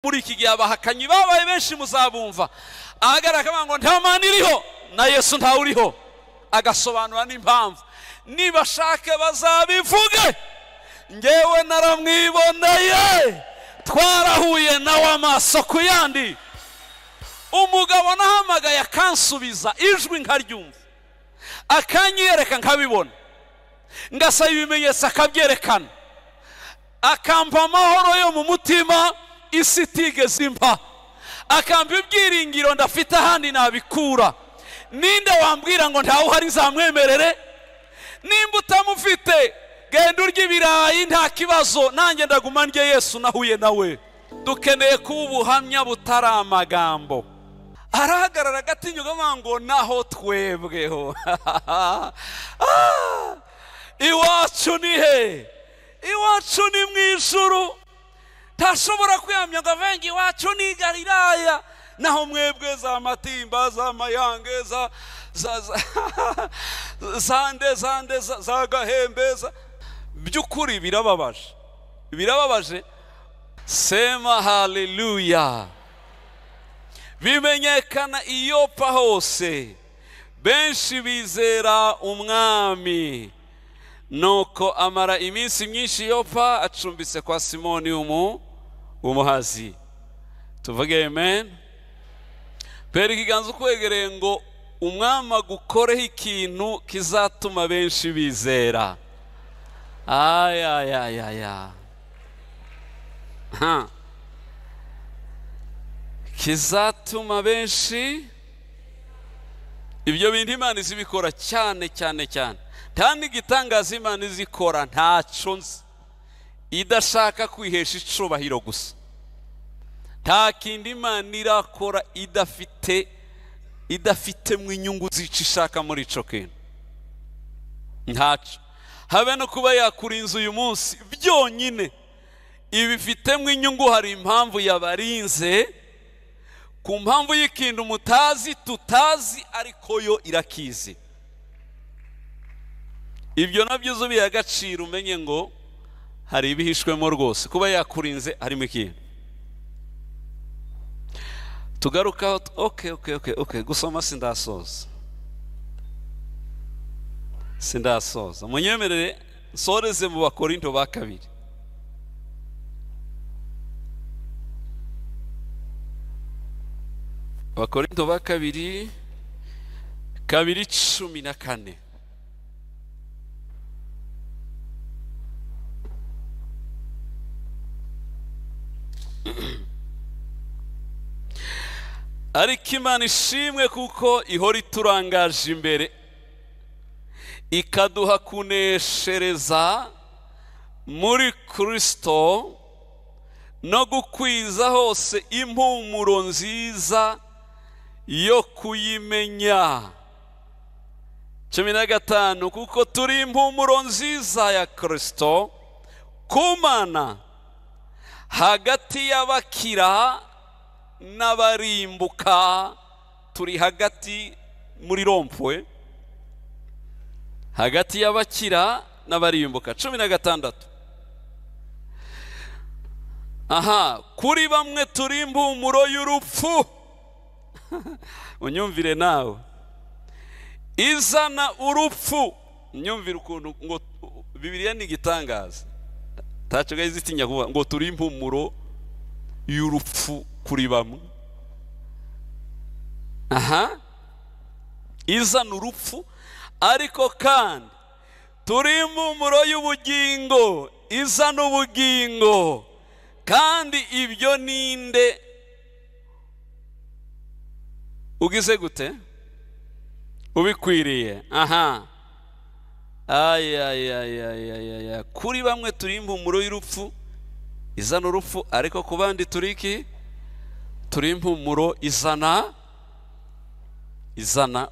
muri iki gihe abahakanyi babaye benshi muzabumva ahagaraka ngo nta mana iriho na Yesu nta uriho agasobanura n'impamvu niba shake bazabivuge ngewe naramwiboneye twarahuye nawe amaso ku yandi umugabo nahamagaye akansubiza ijwi nkaryumva akanyereka nkabibona ngasaba ibimenyetso akabyerekana akampa amahoro yo mu mutima isi itigeze impa akampa ibyiringiro ndafite ahandi nabikura ninde wambwira ngo ntawe uhari zamwemerere nimba utamufite genda urya ibirayi nta kibazo nanjye ndaguma ndye Yesu nahuye nawe dukeneye kuba ubuhamya butari amagambo arahagarara agatinyuka ngo naho twebweho iwacu ni he iwacu ni mu ijuru tashobora kwiyamya ngo avenga iwacu ni Galilaya naho mwebwe za matimba za mayange za gahembeza by'ukuri birababaje sema haleluya bimenyekana iyopa hose benshi bizera umwami nuko amara iminsi myinshi Yopa acumbitse kwa Simoni umuhazi tuvuge amen pera ikiganza ukwegereye ngo umwami agukoreho ikintu kizatuma benshi bizera kizatuma benshi ibyo bintu Imana izibikora cyane nta n'igitangaza Imana izikora ntaco nzi idashaka kwihesha icubahiro gusa nta kindi Imana irakora idafitemo inyungu zica ishaka muri ico kintu ntaco habe no kuba yakurinze uyu munsi byonyine ibifitemo inyungu hari impamvu yabarinze ku mpamvu y'ikintu mutazi tutazi ariko yo irakizi ibyo nabyo zubiye agaciro umenye ngo hari ibihishwemo rwose kuba yakurinze harimo ikintu tugaruka okay gusoma sindasoza munyemerere nsoreze mu Bakorinto ba kabiri Bakorinto ba kabiri 14 ariko Imana ishimwe kuko ihora iturangaje imbere ikaduha kuneshereza muri Kristo no gukwiza hose impumuro nziza yo kuyimenya 15 kuko turi impumuro nziza ya Kristo kumana hagati y'abakira n'abarimbuka turi hagati muri rompwe hagati y'abakira n'abarimbuka 16 kuri bamwe turi impumuro y'urupfu unyumvire nawe izana urupfu nyumvire ukuntu ngo Bibiliya ni gitangaza tacho gazitinya kuvuga ngo turi impumuro y'urupfu kuri bamwe izana urupfu ariko kandi turi impumuro y'ubugingo izana ubugingo kandi ibyo ninde ugize gute ubikwiriye kuri bamwe turi impumuro y'urupfu izana urupfu ariko ku bandi turi iki turi impumuro izana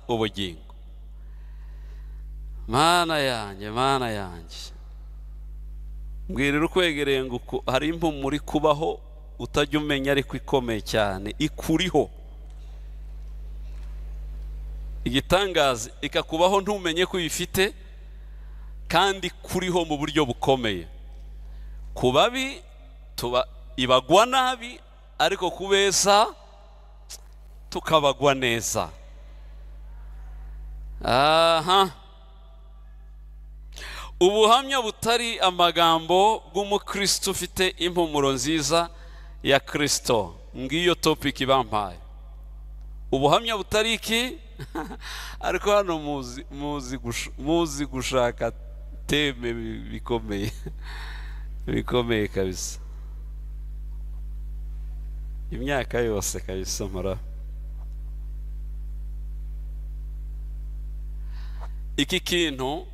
ubugingo mana yanjye mbwirira ukwegereye ngo hari impumuro ikubaho utajya umenya ariko ikomeye cyane ikuriho igitangaza ikakubaho ntumenye ko uyifite kandi kuriho mu buryo bukomeye ku babi ibagwa nabi ariko kubeza tukabagwa neza. Aha, ubuhamya butari amagambo bw'umukristo ufite impumuro nziza ya Kristo. Ngiyo topic bampaye. Ubuhamya butari iki? Ariko hano muzi gushaka teme bikomeye. Bikomeye kabisa. Imyaka yose kabisa mara. Iki kintu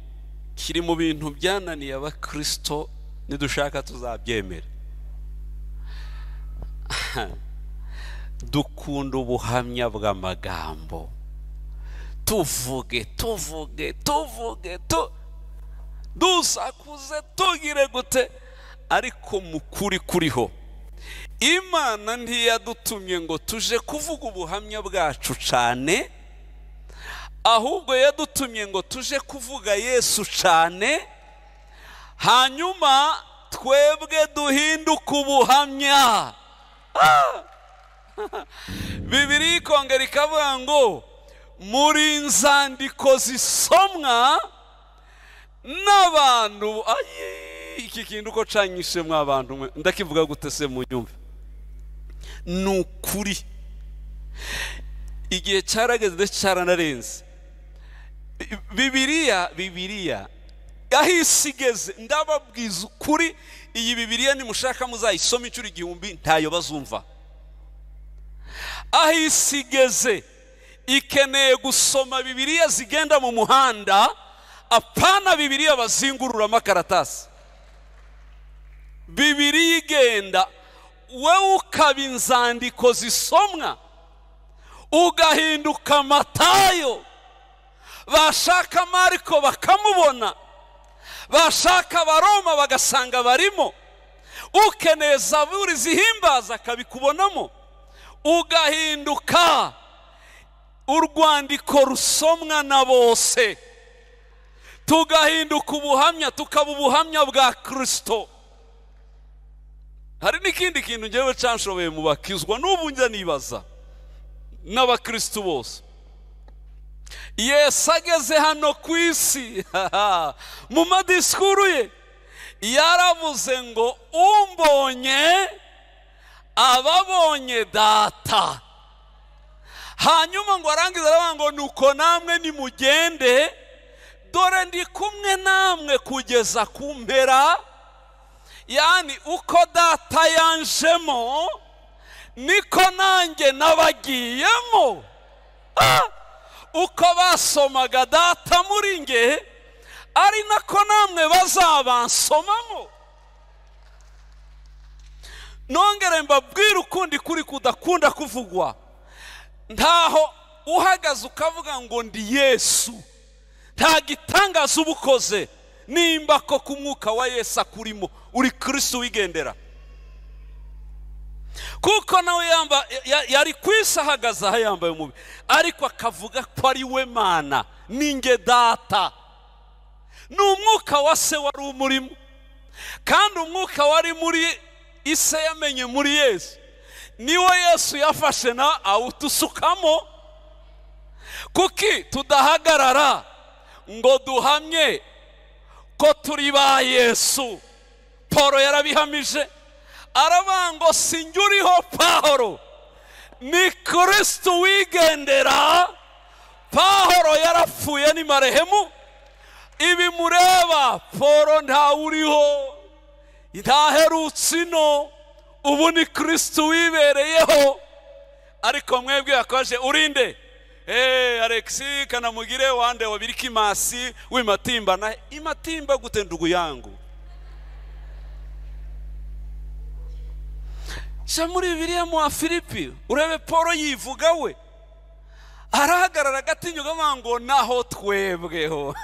kiri mu bintu byananiye abakristo, nidushaka tuzabyemera. Dukunda ubuhamya bw'amagambo, tuvuge dusakuze tugire gute, ariko mukuri kuriho. Imana ntiyadutumye ngo tuje kuvuga ubuhamya bwacu cyane, ahubwo yadutumye ngo tuje kuvuga Yesu cyane, hanyuma twebwe duhinduka ubuhamya. Bibiliya ikongera ikavuga ngo muri nzandiko zisomwa n'abantu. Iki kintu uko canyishe mw'abantu, ndakivuga gute se mu nyumve? Nukuri igihe cyarageze ndetse cyaranarenze. Bibiliya yahisigeze, ndababwiza ukuri, iyi Bibiliya nimushaka muzayisoma inshuro 1000 ntayo bazumva. Ahisigeze ikeneye gusoma Bibiliya zigenda mu muhanda, apana Bibiliya bazingurura amakaratasi. Bibiliya igenda, wewe ukaba inzandiko zisomwa, ugahinduka Matayo, bashaka Mariko bakamubona, bashaka Baroma bagasanga barimo, ukeneye Zaburi zihimbaza akabikubonamo, ugahinduka urwandiko rusomwa na bose, tugahinduka ubuhamya, tukaba ubuhamya bwa Kristo. Hari n'ikindi kintu ngewe canshoboye mu bakizwa n'ubu njya nibaza n'abakristo bose. Yesu ageze hano ku isi mu madisikuru ye yaravuze ngo umbonye ababonye data. Hanyuma ngo arangiza aravuga ngo nuko namwe nimugende, dore ndi kumwe namwe kugeza ku mpera. Yani uko data yanjemo niko nanjye nabagiyemo. Uko basomaga data muri nge ari nako namwe bazabansomamo. Nongere mbabwira ukundi kuri kudakunda kuvugwa. Ntaho uhagaze ukavuga ngo ndi Yesu, nta gitangaza ubukoze nimba ko ku mwuka wa Yesu akurimo, uri Kristo wigendera. Kuko nawe yari kwisahagaza hayambaye umubi, ariko akavuga ko ari we Mana, ninge data. N'umwuka wa se wari umurimo, kandi umwuka wari muri ise yamenye muri Yesu, niwe Yesu yafashe na awutusukamo. Kuki tudahagarara ngo duhamye ko turi ba Yesu? Paulo yarabihamije, aravuga ngo sinjuriho Paulo, ni Kristo wigendera. Paulo yarapfuye ni marehemu, ibi mureba Paulo ntawuriho, ntaherutse ino, ubu ni Kristo wibereyeho. Ariko mwebwe yakoje urinde Alexi kanamugire wande wabiriki masi w'imatimba na imatimba gute ndugu yangu. Muri Bibiliya mu Filipi urebe Paulo yivuga we, arahagarara gatinyuga ngo naho twebweho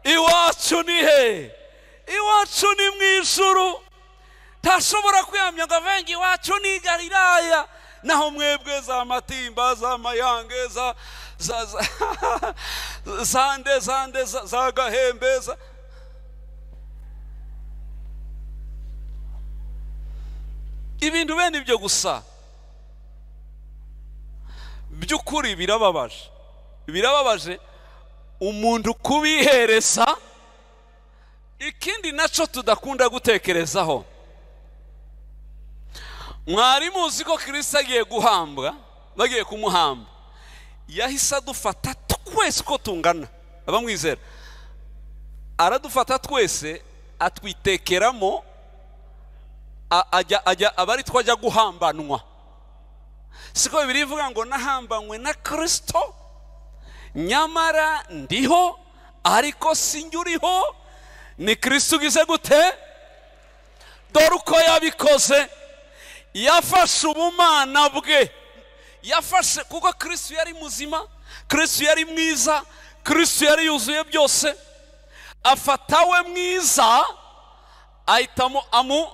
iwacu ni he? Iwacu ni mw'ijuru. Tashobora kwiyamya ngo avengi iwacu ni Galilaya, naho mwebwe za matimba za mayange zande za gahembeza. ibintu bene ibyo gusa by'ukuri birababaje umuntu kubihereza. Ikindi naco tudakunda gutekerezaho, mwari muzi ko Kristo agiye guhambwa, bagiye kumuhamba, yahise adufata twese ko tungana, abamwizera aradufata twese atwitekeramo, ajya abari twajya guhambanwa. Siko Bibiliya ivuga ngo nahambanywe na Kristo, nyamara ndiho ariko sinjye uriho, ni Kristo ugize gute? Dore uko yabikoze, yafashe ubumana bwe, yafashe, kuko Kristo yari muzima, Kristo yari mwiza, Kristo yari yuzuye byose, afata we mwiza ahitamo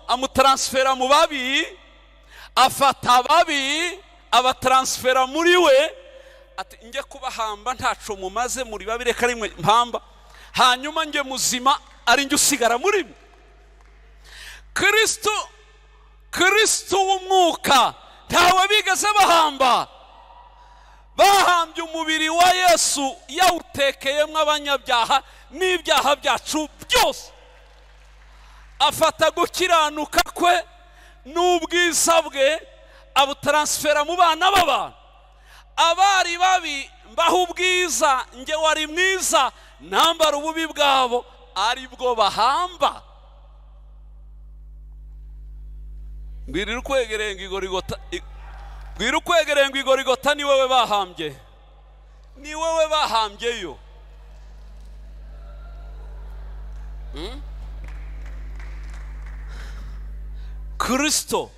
amutransfera mu babi, afata ababi abatransfera muri we, ati njye kubahamba ntaco mumaze muri babi, reka rimwe mpamba, hanyuma njye muzima ari njye usigara muri mwe. Kristo w'umwuka ntawe bigeze bahamba, bahambye umubiri wa Yesu yawutekeyemo abanyabyaha n'ibyaha byacu byose, afata gukiranuka kwe n'ubwiza bwe abutransfera mu bana b'abantu. Abari babi mbaho ubwiza, njye wari mwiza nambara ububi bwabo, ari bwo bahamba. Mbwira ukwegereye ngo Igorigota ni wewe bahambye, ni wewe bahambyeyo. Kristo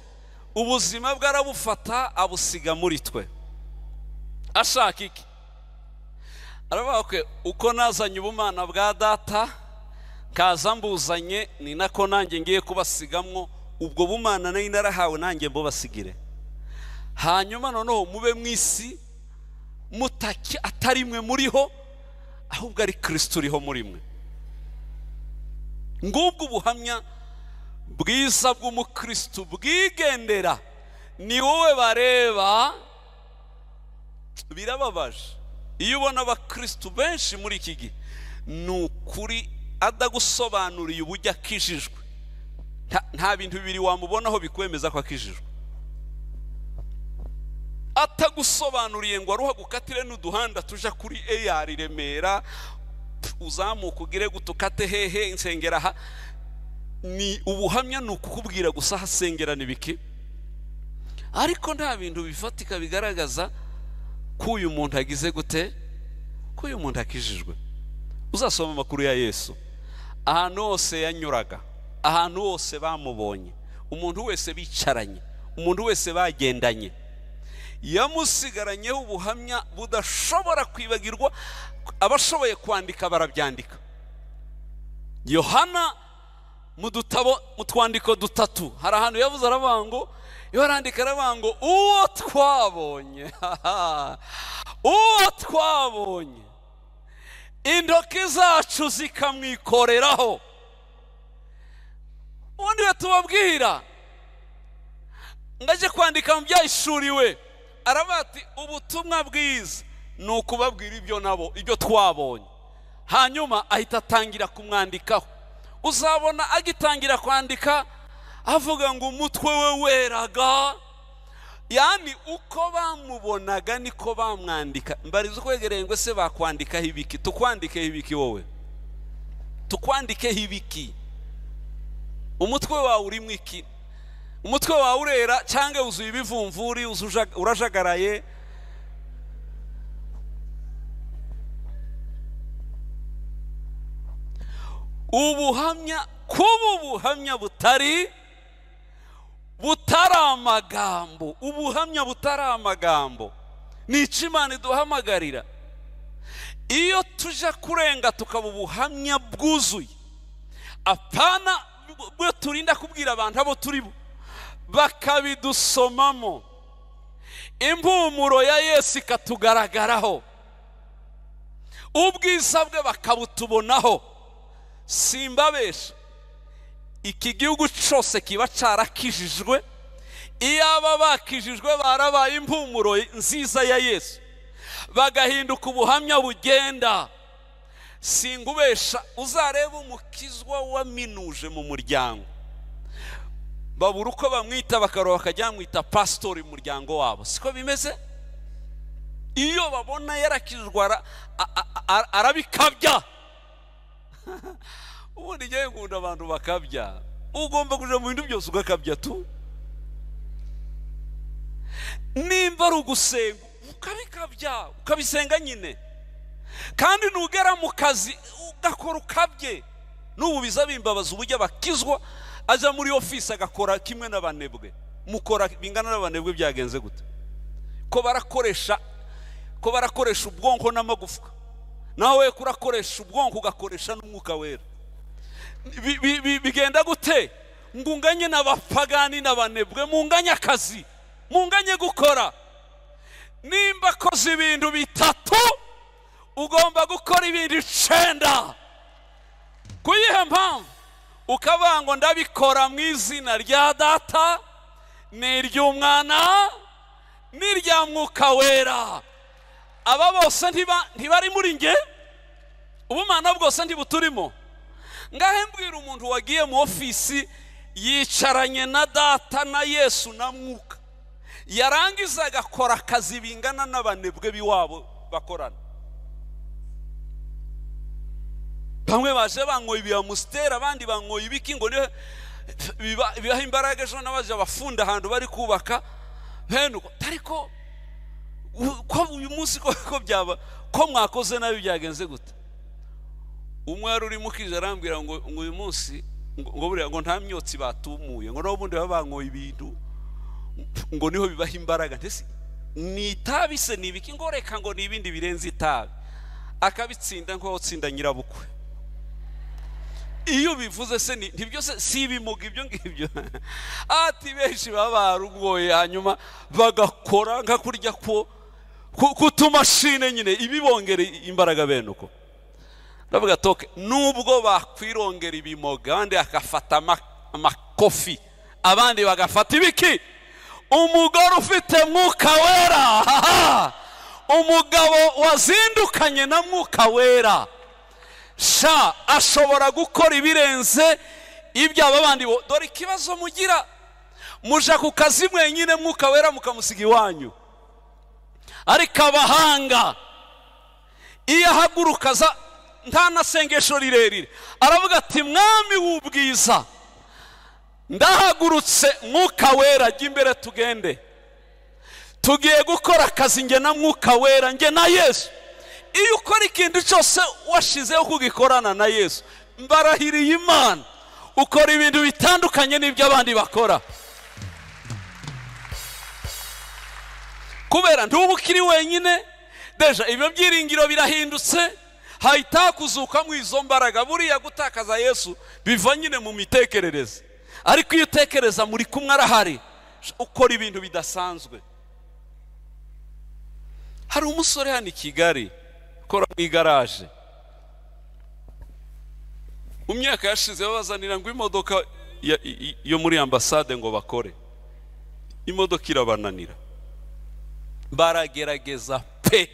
ubuzima bwarabufata abusiga muri twe, ashaka iki? Aravuga ko uko nazanye ubumana bwa data kaza mbuzanye, ni nako nanjye ngiye kubasigamwo ubwo bumana nari narahawe, nanjye mbo basigire. Hanyuma noneho mube mwisi mutaki atari mwe muriho, ahubwo ari Kristo uriho muri mwe. Ngubwo ubuhamya bwiza bw'umukristo bwigendera, ni wowe bareba. Birababaje iyo ubona abakristo benshi muri iki gihe, nukuri adagusobanuriye ubujya akijijwe, nta bintu bibiri wamubonaho bikwemeza ko akijijwe. Atagusobanuriye ngo aruha gukatire n'uduhanda tuja kuri AR Remera, uzamuka ugire gutukate hehe insengera ha, ni ubuhamya nukukubwira gusa hasengera nibiki, ariko nta bintu bifatika bigaragaza ko uyu muntu agize gute, ko uyu muntu akijijwe. Uzasoma amakuru ya Yesu, ahantu hose yanyuraga, ahantu hose bamubonye, umuntu wese bicaranye, umuntu wese bagendanye, yamusigaranyeho ubuhamya budashobora kwibagirwa. Abashoboye kwandika barabyandika. Yohana mu dutabo, mu twandiko dutatu, hari ahantu yavuze aravuga ngo, iyo arandika aravuga ngo uwo twabonye uwo twabonye intoki zacu zikamwikoreraho. Ubundi tubabwira ngaje kwandika mu byahishuriwe, aravuga ati ubutumwa bwiza ni ukubabwira ibyo nabo, ibyo twabonye. Hanyuma ahita atangira kumwandikaho. Uzabona agitangira kwandika avuga ngo umutwe we weraga, yani uko bamubonaga niko bamwandika. Mbariza ukwegereye ngo se bakwandikaho ibiki? Tukwandikeho ibiki wowe? Tukwandikeho ibiki? Umutwe wawe urimo iki? Umutwe wawe urera cyangwa uzuye ibivumvuri, urajagaraye? Ubuhamya, kuba ubuhamya butari amagambo, ubuhamya butari amagambo ni icyo Imana iduhamagarira. Iyo tuja kurenga tukaba ubuhamya bwuzuye, apana bwo turinda kubwira abantu abo turi bo, bakabidusomamo, impumuro ya Yesu ikatugaragaraho, ubwiza bwe bakabutubonaho. Simbabesha, iki gihugu cyose kiba carakijijwe, iyaba bakijijwe barabaye impumuro nziza ya Yesu, bagahinduka ubuhamya bugenda. Singubesha, uzareba umukizwa waminuje mu muryango, babura uko bamwita bakaroba bakajya bamwita pastori mu muryango wabo. Siko bimeze? Iyo babona yarakijwe arabikabya. Ubundi ngiye nkunda abantu bakabya. Ugomba kuja mu bintu byose ugakabya tu. Nimba ari ugusenga ukabikabya, ukabisenga nyine. Kandi nugera mu kazi ugakora ukabye. N'ubu biza bimbabaza uburyo bakizwa aja muri office agakora kimwe n'abanebwe. Mukora bingana n'abanebwe byagenze gute? Ko barakoresha ubwonko n'amagufwa, nawe kurakoresha ubwonko ugakoresha n'umwuka wera. Bigenda gute? Ngunganye n'abapagani n'abanebwe, munganye akazi, munganye gukora. Nimba koze ibintu bitatu, ugomba gukora ibintu 9. Kuyihe mpamvu? Ukabango ndabikora mu izina rya Data n'iry'Umwana n'irya Mwuka Wera. Aba bose ntibari muri nge, ubumana bwose ntibuturimo. Ngahe mbwira umuntu wagiye mu ofisi yicaranye na Data na Yesu na Mwuka, yarangiza agakora akazi bingana n'abanebwe biwabo bakorana. Bamwe baje bangoye ibyamusitera, abandi bangoye ibiki ngo bibaha imbaraga ejo n'abaje bafunda ahantu bari kubaka. Henuko ariko ko uyu munsi ko byaba ko mwakoze nabi byagenze gute? Umwe yari uri mukije arambwira ngo uyu munsi ngo buriya ngo nta myotsi batumuye, ngo n'ubundi babangoye ibintu ngo niho bibaha imbaraga. Ndetse ni itabi se nibiki ngo reka ngo nibindi birenze itabi, akabitsinda nko utsinda nyirabukwe. Iyo bivuze se ntibyo se si bimuga ibyo ngibyo. Ati benshi babarugoye hanyuma bagakora nka kurya ko kutumashine nyine ibibongera imbaraga bene uko. Ndavuga toke nubwo bakwirongera ibimoga, abandi akafata amakofi, abandi bagafata ibiki. Umugore ufite Mwuka Wera, umugabo wazindukanye na Mwuka Wera, sha ashobora gukora ibirenze ibyo abandi. Dore ikibazo mugira, muja ku kazi mwenyine Mwuka Wera mukamusiga iwanyu. Ariko abahanga iyo ahagurukaza nta nasengesho rirerire, aravuga ati Mwami w'ubwiza, ndahagurutse Mwuka Wera, jya imbere tugende, tugiye gukora akazi nge na Mwuka Wera, nge na Yesu. Iyo ukora ikintu cyose washizeho kugikorana na Yesu, mbarahiriye Imana, ukora ibintu bitandukanye n'ibyo abandi bakora. Kubera ntubukiri wenyine, deja ibyo byiringiro birahindutse, hahita kuzuka mu izo mbaraga. Buriya gutakaza Yesu biva nyine mu mitekerereze, ariko iyo utekereza muri kumwe arahari, ukora ibintu bidasanzwe. Hari umusore hano i Kigali ukora mu igaraje, mu myaka yashize babazanira ngo imodoka yo muri ambasade ngo bakore, imodoka irabananira, baragerageza pe.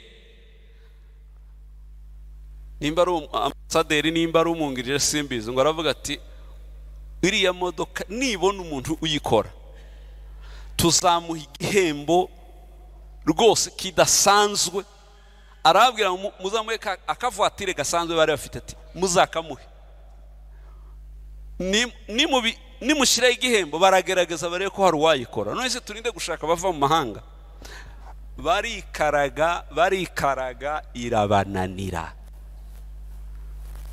Nimba ari ambasaderi, nimba ari umwungirije simbizi, ngo aravuga ati iriya modoka nibona umuntu uyikora tuzamuha igihembo rwose kidasanzwe. Arabwira muzamuhe akavuatire gasanzwe bari bafite, ati muzakamuhe, nimushyiraho igihembo baragerageza barebe ko hari uwayikora. None se turinde gushaka bava mu mahanga. Barikaraga irabananira.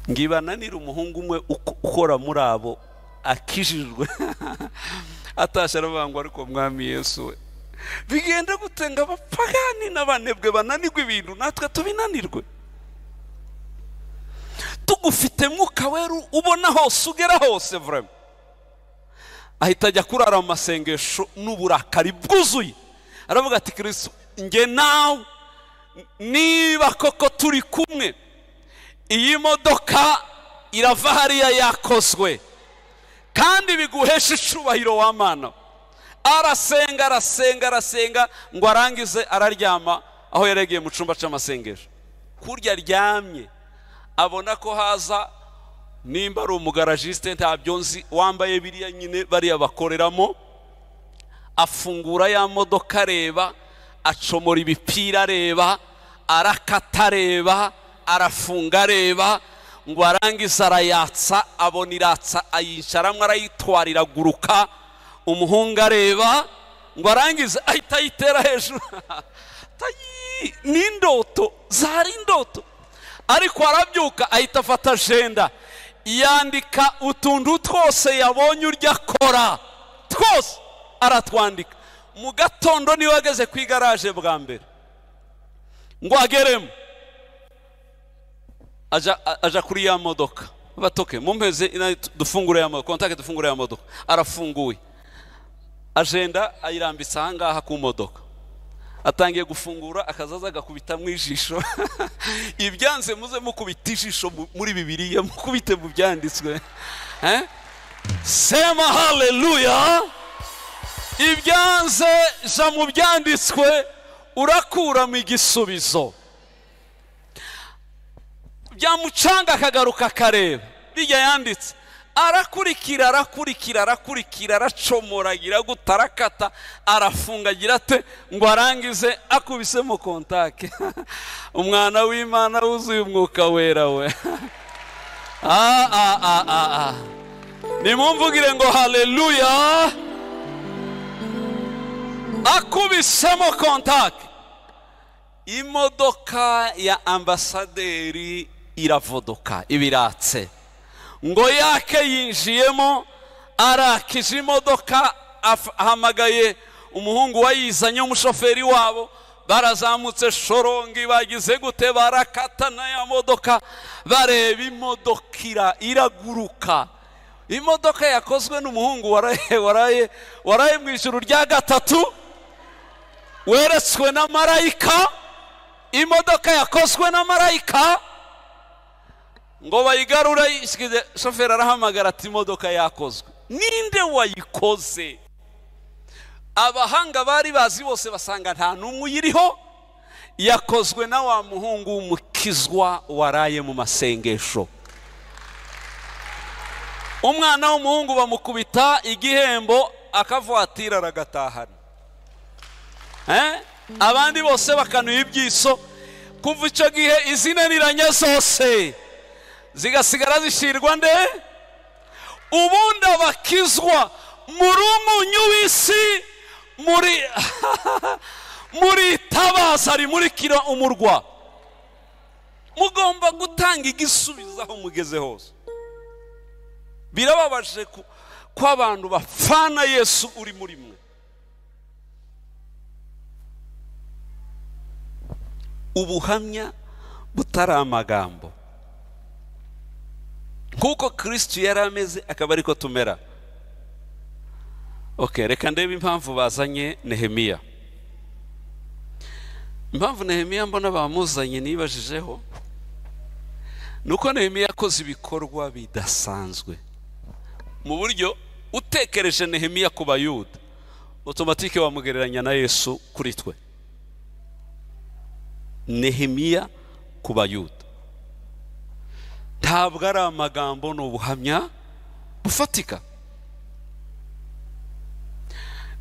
Ngibananira umuhungu umwe ukora muri abo akijijwe atasha aravuga ariko Mwami Yesu we, bigenda gutenga abapagani n'abanebwe bananirwe ibintu natwe tubinanirwe. Tugufite Mwuka Wera ubona hose, ugera hose vraiment, ahita ajya kurara mu masengesho n'uburakari bwuzuye. Aravuga ati Kristo, nge nawe niba koko turi kumwe, iyi modoka irava hariya yakozwe kandi biguhesha icubahiro wa Mana, arasenga arasenga arasenga ngo arangize araryama aho yaregeye mu cyumba cy'amasengesho. Kurya aryamye abona ko haza nimba ari umugaragiste ntabyo nzi wambaye biriya nyine bariya bakoreramo, afungura ya modoka areba, acomora ibipira areba, arakata areba, arafunga areba, ngo arangiza arayatsa, abona iratsa ayincaramo arayitwarira guruka, umuhungu areba, ngo arangiza ahita ayitera hejuru. Ni indoto, zari indoto. Ariko arabyuka ahita afata agenda yandika utuntu twose yabonye urya akora twose aratwandika. Mu gatondo niwe ageze ku igaraje bwa mbere ngo ageremo, aja kuri ya modoka, batoke mumpeze dufungure ya modoka, kontake dufungure ya modoka. Arafunguye, agenda ayirambitse ahangaha ku modoka, atangiye gufungura, akazaza agakubita mu ijisho. Ibyanze muze mukubita ijisho muri Bibiliya, mukubite mu byanditswe. Sema haleluya. Ibyanze ja mu byanditswe urakura mu igisubizo. Byamucanga akagaruka akareba bijya yanditse, arakurikira arakurikira arakurikira, aracomoragira gutarakata, arafungagira ate ngo arangize akubisemo kontake. Umwana w'Imana wuzuye umwuka wera we. Nimumvugire ngo haleluya. Akubisemo kontake, imodoka ya ambasaderi iravodoka ibiratse, ngo yake yinjiyemo, arakije imodoka, ahamagaye umuhungu wayizanye umushoferi wabo, barazamutse shorongi, bagize gute, barakatana ya modoka, bareba imodoka iraguruka. Imodoka yakozwe n'umuhungu waraye mu ijuru rya gatatu, weretswe na marayika. Imodoka yakozwe na marayika, ngo bayigarure, shoferi arahamagara ati imodoka yakozwe. Ninde wayikoze? Abahanga bari bazi bose basanga nta n'umwe uyiriho, yakozwe na wa muhungu w'umukizwa waraye mu masengesho. Umwana w'umuhungu bamukubita igihembo, akavuatira aragatahana. Abandi bose bakanuye ibyiso. Kuva icyo gihe izinaniranye zose zigasigara zishirwa nde? Ubundi abakizwa muri umunyu w'isi, muri tabaza rimurikira umurwa. Mugomba gutanga igisubizo aho mugeze hose. Birababaje ko abantu bafana Yesu uri muri mwe. Ubuhamya butari amagambo, kuko Kristo yari ameze akaba ariko tumera. Reka ndebe impamvu bazanye Nehemiya. Impamvu Nehemiya mbona bamuzanye nibajijeho, nuko Nehemiya yakoze ibikorwa bidasanzwe. Mu buryo utekereje Nehemiya ku Bayuda, automatique wamugereranya na Yesu kuri twe. Nehemiya ku Bayuda ntabwo ari amagambo, ni ubuhamya bufatika.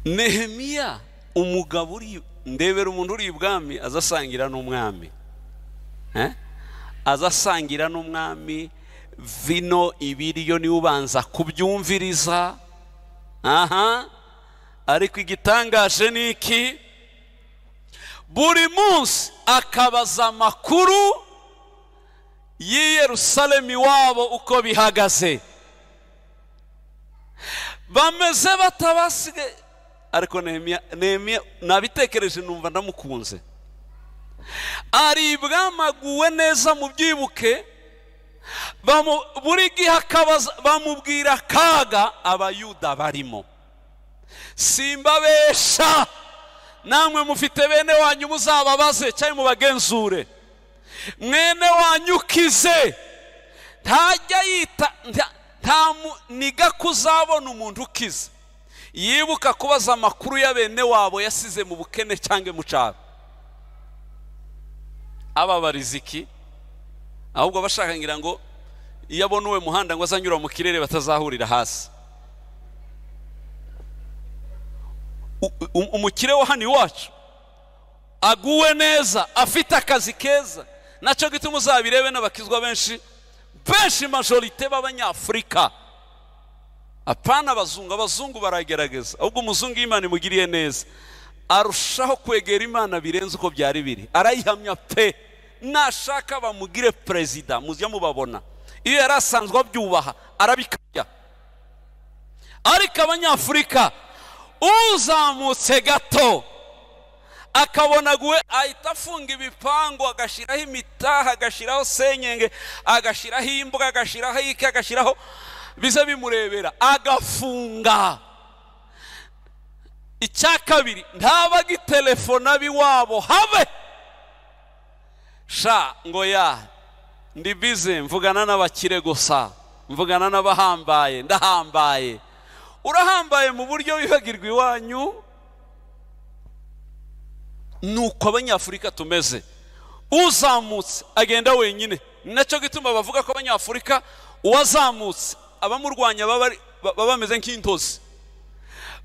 Nehemiya umugabo uri ndebera umuntu uri ibwami azasangira n'umwami, azasangira n'umwami vino ibiryo, ni ubanza kubyumviriza. Ariko igitangaje ni iki? Buri munsi akabaza amakuru y'i Yerusalemu iwabo uko bihagaze, bameze batabasige. Ariko Nehemiya nabitekereje numva ndamukunze. Aribwa amaguwe neza mu byibuke, buri gihe bamubwira akaga Abayuda barimo. Simbabesha, namwe mufite bene wanyu muzababaze cyangwa mubagenzure. Mwene wanyu ukize ntajya yita, nta niga kuzabona umuntu ukize yibuka kubaza amakuru ya bene wabo yasize mu bukene cyangwa mu cyaro. Ababariza iki? Ahubwo bashaka ngira ngo iyo abona uwe muhanda ngo azanyura mu kirere batazahurira hasi. Umukire wa hano iwacu aguwe neza, afite akazi keza, nacyo gituma uzabirebe n'abakizwa benshi majorite b'Abanyafurika. Apana abazungu baragerageza, ahubwo umuzungu Imana imugiriye neza arushaho kwegera Imana birenze uko byari biri, arayihamya pe. Nashaka bamugire perezida muzya mubabona, iyo yarasanzwe abyubaha arabikaya. Ariko Abanyafurika uzamutse gato akabona guwe ahita afunga ibipango, agashiraho imitaha, agashiraho senyenge, agashiraho imbwa, agashiraho iki, agashiraho bize bimurebera, agafunga. Icya kabiri, ntabagitelefona biwabo habe. Sha ngo ya ndi bize mvugana n'abakire gusa, mvugana n'abahambaye, ndahambaye. Urahambaye mu buryo wibagirwa iwanyu. Nuko Abanyafurika tumeze. Uzamutse agenda wenyine, nacyo gituma bavuga ko Abanyafurika uwazamutse abamurwanya baba bameze nk'intozi,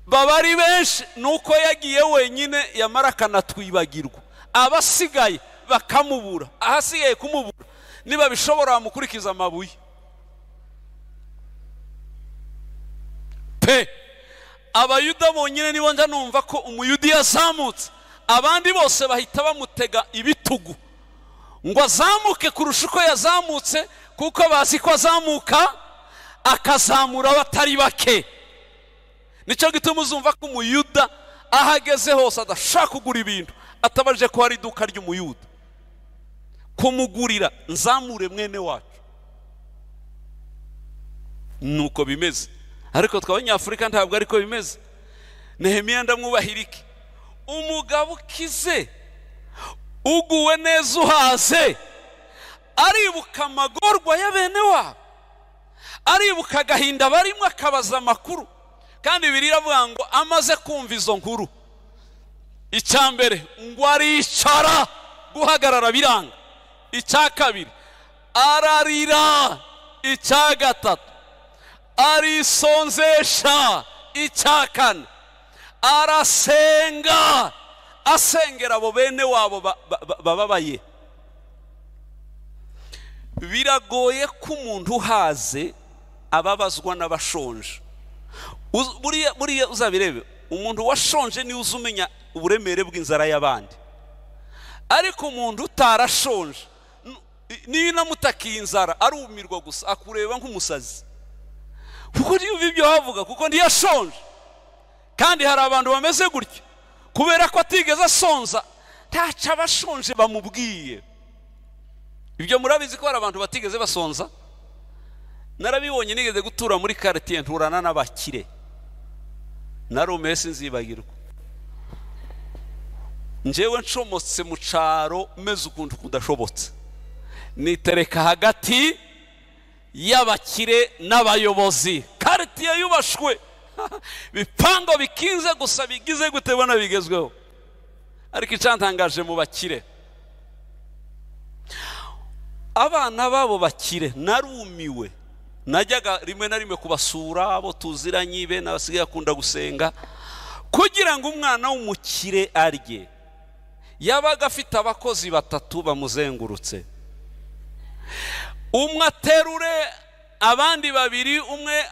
baba ari benshi. Nuko yagiye wenyine yamara akanatwibagirwa, abasigaye bakamubura, ahasigaye kumubura niba bishobora bamukurikiza amabuye pe. Abayuda bonyine nibo nja numva ko umuyudi yazamutse, abandi bose bahita bamutega ibitugu ngo azamuke kurusha uko yazamutse, kuko bazi ko azamuka akazamura abatari bake. Nicyo gituma uzumva ko umuyuda ahageze hose adashaka kugura ibintu atabaje ko hari iduka ry'umuyuda kumugurira, nzamure mwene wacu. Nuko bimeze. Ariko tw'Abanyafurika ntabwo ariko bimeze. Nehemiya ndamwubahirike, umugabo ukize uguwe neza uhaze, aribuka amagorwa ya bene wabo, aribuka agahinda barimo, akabaza amakuru. Kandi biriravuga ngo amaze kumva izo nkuru, icya mbere ngo aricara, guhagarara biranga. Icya kabiri ararira. Icya gatatu arisonzesha. Icya kane arasenga, asengera abo bene wabo bababaye. Biragoye ko umuntu uhaze ababazwa n'abashonje. Buriya uzabirebe, umuntu washonje niwe uzumenya uburemere bw'inzara y'abandi. Ariko umuntu utarashonje niyo namutakiye inzara arumirwa gusa, akureba nk'umusazi, kuko niyo ibyo havuga, kuko ntiyashonje. Kandi hari abantu bameze gutyo, kubera ko atigeze asonza ntaca abashonje bamubwiye. Ibyo murabizi ko hari abantu batigeze basonza. Narabibonye nigeze gutura muri quartier nturana n'abakire, narume sinzibagirwa. Njewe ncomotse mu caro meze ukuntu kudashobotse, nitereka hagati y'abakire n'abayobozi. Quartier yubashwe, bipango bikinze gusa, bigize gutebona bigezweho. Ariko icyantangaje mu bakire, abana babo bakire narumiwe. Najyaga rimwe na rimwe kubasura, abo tuziranye be n'abasigaye akunda gusenga, kugira ngo umwana w'umukire arye. Yabaga afite abakozi batatu bamuzengurutse, umwe aterure, abandi babiri, umwe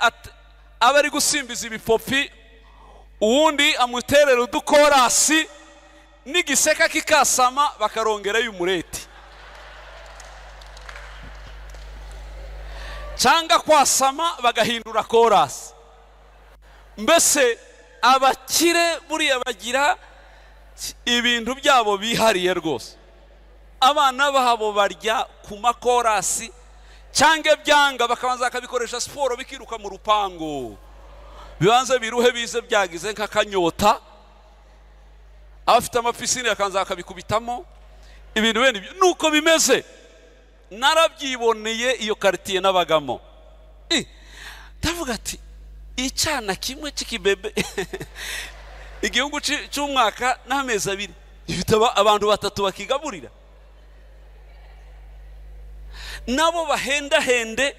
aba ari gusimbiza ibipopi, uwundi amuterera udukorasi, n'igiseka kikasama bakarongerayo umureti, cyangwa kwasama bagahindura korasi. Mbese abakire buriya bagira ibintu byabo bihariye rwose. Abana babo barya ku makorasi, cyangwa byanga bakabanza akabikoresha siporo bikiruka mu rupango, bibanze biruhe bize byagize nk'akanyota. Abafite amapisine akanza akabikubitamo ibintu bene ibyo. Nuko bimeze. Narabyiboneye iyo quartier nabagamo. Ndavuga ati icyana kimwe cy'ikibebe igihugu cy'umwaka n'amezi 2 gifite abantu 3 bakigaburira, nabo bahenda hende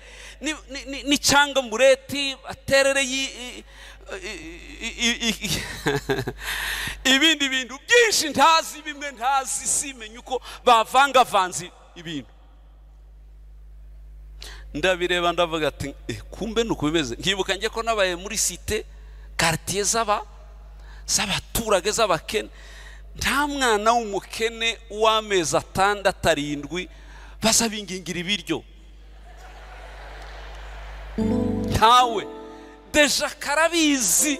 ni cyanga mureti aterere ibindi bintu byinshi ntazi, bimwe ntazi, simenye uko bavanga vanzi ibintu. Ndabireba ndavuga ati kumbe nuko bimeze. Nkibuka nge ko nabaye muri cité quartier z'abaturage z'abakene, nta mwana w'umukene w'amezi 6-7 basabingingira ibiryo, ntawe. Deja karabizi,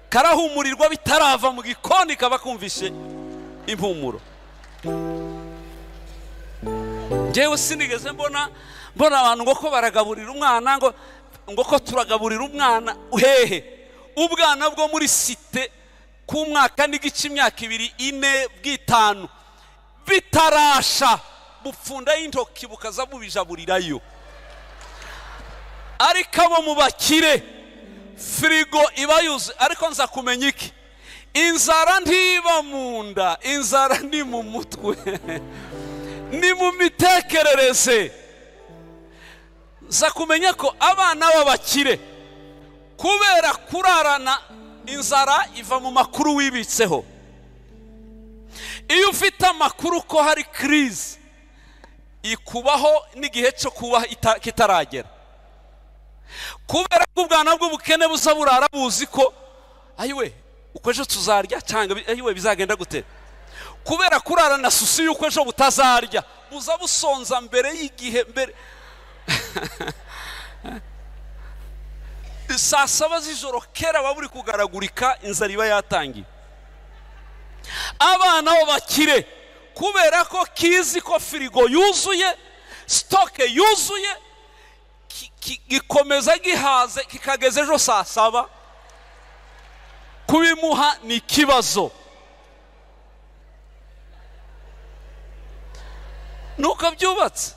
karahumurirwa bitarava mu gikoni kaba kumvishe impumuro. Ngewe sinigeze mbona abantu ngo ko baragaburira umwana, ngo ko turagaburira umwana uhehe. Ubwana bwo muri cité ku mwaka n'igice imyaka 2-4 bw'itanu bitarasha bupfunda y'intoki bukaza bubijaburirayo. Ariko abo mu bakire frigo iba yuzuye. Ariko nza kumenya iki, inzara ntiba mu nda, inzara ni mu mutwe ni mu mitekerereze. Nza kumenya ko abana b'abakire kubera kurarana, inzara iva mu makuru wibitseho. Iyo ufite amakuru ko hari crise ikubaho n'igihe cyo kuba kitaragera, kubera ko ubwana bw'ubukene buza burara buzi ko ayiwe uko ejo tuzarya cyangwa ayiwe bizagenda gute. Kubera kurara na susi yuko ejo butazarya, buza busonza mbere y'igihe, mbere saa 7 z'ijoro kera baburi kugaragurika, inzara iba yatangiye. Abana bo bakire kubera ko kizi ko frigo yuzuye, stock yuzuye, gikomeza gihaze kikageze ejo saa 7, kubimuha ni kibazo. Nuko byubatse.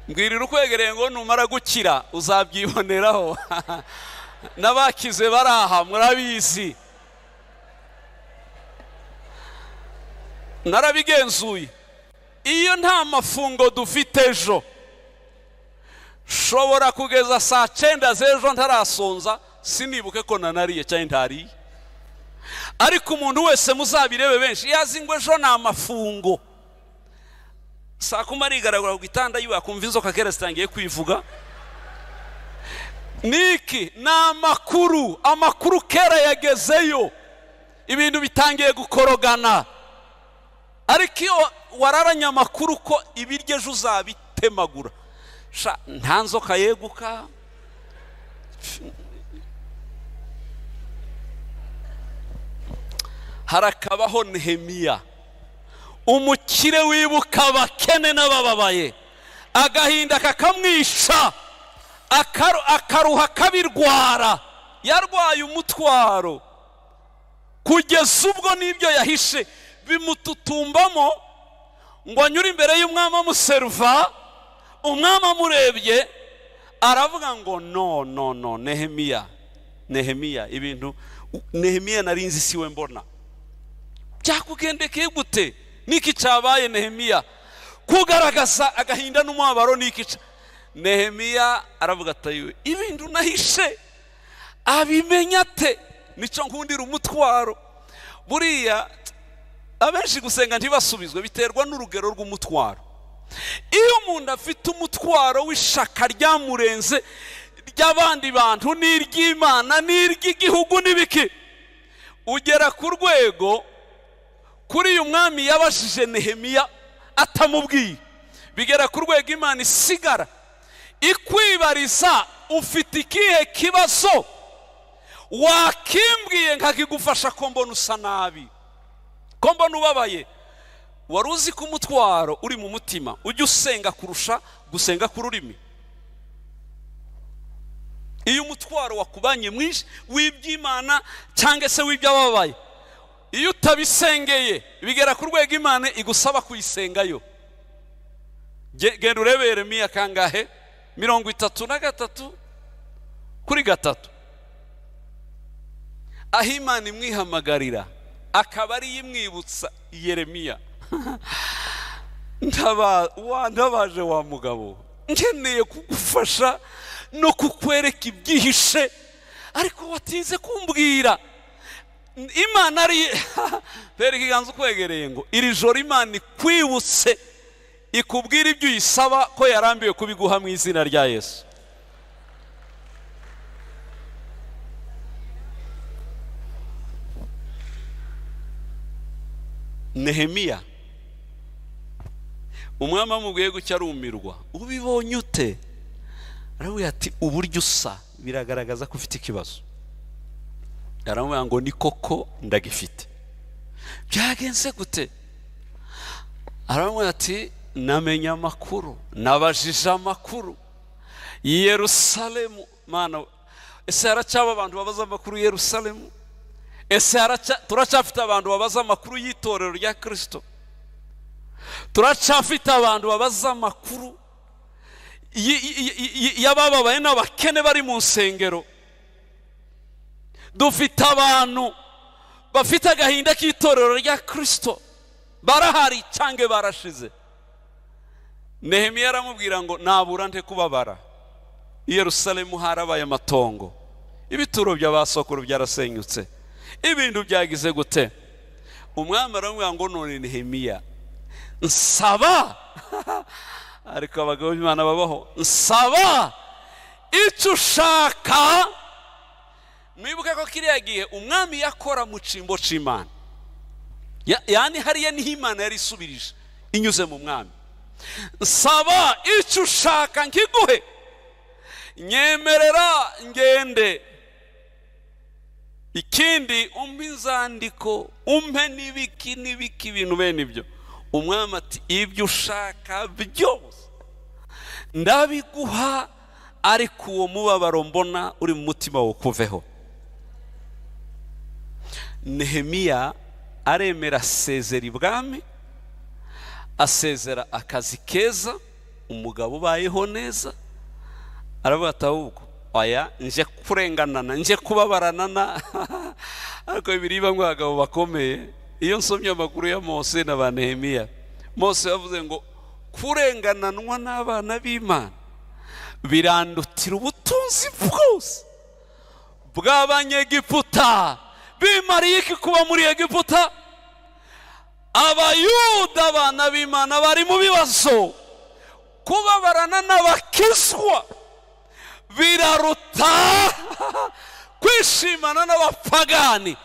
Mbwirira ukwegereye ngo numara gukira uzabyiboneraho. Nabakize baraha murabizi, narabigenzuye. Iyo nta mafungo dufite ejo, shobora kugeza saa 9 z'ejo ntarasonza, sinibuke ko nanariye cyane ntariye. Ariko umuntu wese muzabirebe benshi yazi ngo ejo na mafungo. Saa 10 arigaragura ku gitanda yiwe akumva inzoka kera zitangiye kwivuga. Niki na amakuru kera yagezeyo, ibintu bitangiye gukorogana. Ariko iyo wararanya amakuru ko ibiryo ejo uzabitemagura, nta nzoka yeguka. Harakabaho Nehemiya, umukire wibuka abakene n'abababaye, agahinda kakamwisha, akaruha kabirwara. Yarwaye umutwaro kugeza ubwo n'ibyo yahishe bimututumbamo, ngo anyure imbere y'umwami amuserva. Umwami amurebye aravuga ngo no Nehemiya ibintu Nehemiya narinzi siwe mbona. Byakugendekeye gute? Niki cyabaye Nehemiya kugaragaza agahinda n'umwabaro? Niki Nehemiya aravuga ati ibintu nahishe abimenya te, nico nkundira umutwaro. Buriya abenshi gusenga ntibasubizwe biterwa n'urugero rw'umutwaro. Iyo umuntu afite umutwaro w'ishaka ryamurenze ry'abandi bantu n'iry'Imana n'iry'igihugu n'ibiki, ugera ku rwego kuri uyu mwami yabashije Nehemiya atamubwiye, bigera ku rwego Imana isigara ikwibariza ufite ikihe kibazo, wakimbwiye nkakigufasha ko mbona usa nabi, ko mbona ubabaye. Wari uzi ko umutwaro uri mu mutima ujya usenga kurusha gusenga ku rurimi. Iyo umutwaro wakubanye mwinshi w'iby'Imana cyangwa se w'iby'ababaye, iyo utabisengeye bigera ku rwego Imana igusaba kuyisengayo. Genda urebe Yeremiya kangahe 33, kuri gatatu aho Imana imwihamagarira akaba ari imwibutsa Yeremiya. Ndabaje wa mugabo, nkeneye kugufasha no kukwereka ibyihishe, ariko watinze kumbwira. Imana ari pere kiganza kwegereye ngo iri joro Imana ikwibutse ikubwira ibyo uyisaba ko yarambiwe kubiguha mu izina rya Yesu. Nehemiya umwami amubwiye gucya arumirwa, ubibonye ute? Aravuga ati uburyo usa biragaragaza ko ufite ikibazo. Aravuga ngo ni koko ndagifite. Byagenze gute? Aravuga ati namenye amakuru, nabajije amakuru i Yerusalemu. Mana, ese haracyaba abantu babaza amakuru i Yerusalemu? Ese turacyafite abantu babaza amakuru y'itorero rya Kristo? Turacyafite abantu babaza amakuru y'abababaye n'abakene bari mu nsengero? Dufite abantu bafite agahinda k'itorero rya Kristo, barahari cyangwa barashize? Nehemiya aramubwira ngo nabura nte kubabara, i Yerusalemu harabaye amatongo, ibituro by'abasokuru byarasenyutse, ibintu byagize gute? Umwami aramubwira ngo none Nehemiya nsaba ariko abagabo b'Imana babaho, nsaba icyo ushaka. Mwibuke ko kiriya gihe umwami yakora mu cimbo c'Imana, yani hariya niho Imana yari isubirije inyuze mu mwami. Nsaba icyo ushaka nkiguhe, nyemerera ngende, ikindi umpe inzandiko, umpe n'ibiki ibintu bene ibyo. Umwami ati ibyo ushaka byose ndabiguha, ariko uwo mubabaro mbona uri mu mutima wo kuveho. Nehemiya aremera asezera ibwami, asezera akazi keza, umugabo ubayeho neza. Aravuga ati ahubwo oya, nje kurenganana, nje kubabaranana. Ariko biriba ngo abagabo bakomeye. Iyo nsomye amakuru ya Mose na ba Nehemiya, Mose yavuze ngo kurengananwa n'abana b'Imana birandutira ubutunzi bwose bw'Abanyegiputa. Bimariye iki kuba muri Egiputa? Abayuda abana b'Imana bari mu bibazo, kubabarana n'abakizwa biraruta kwishimana n'abapagani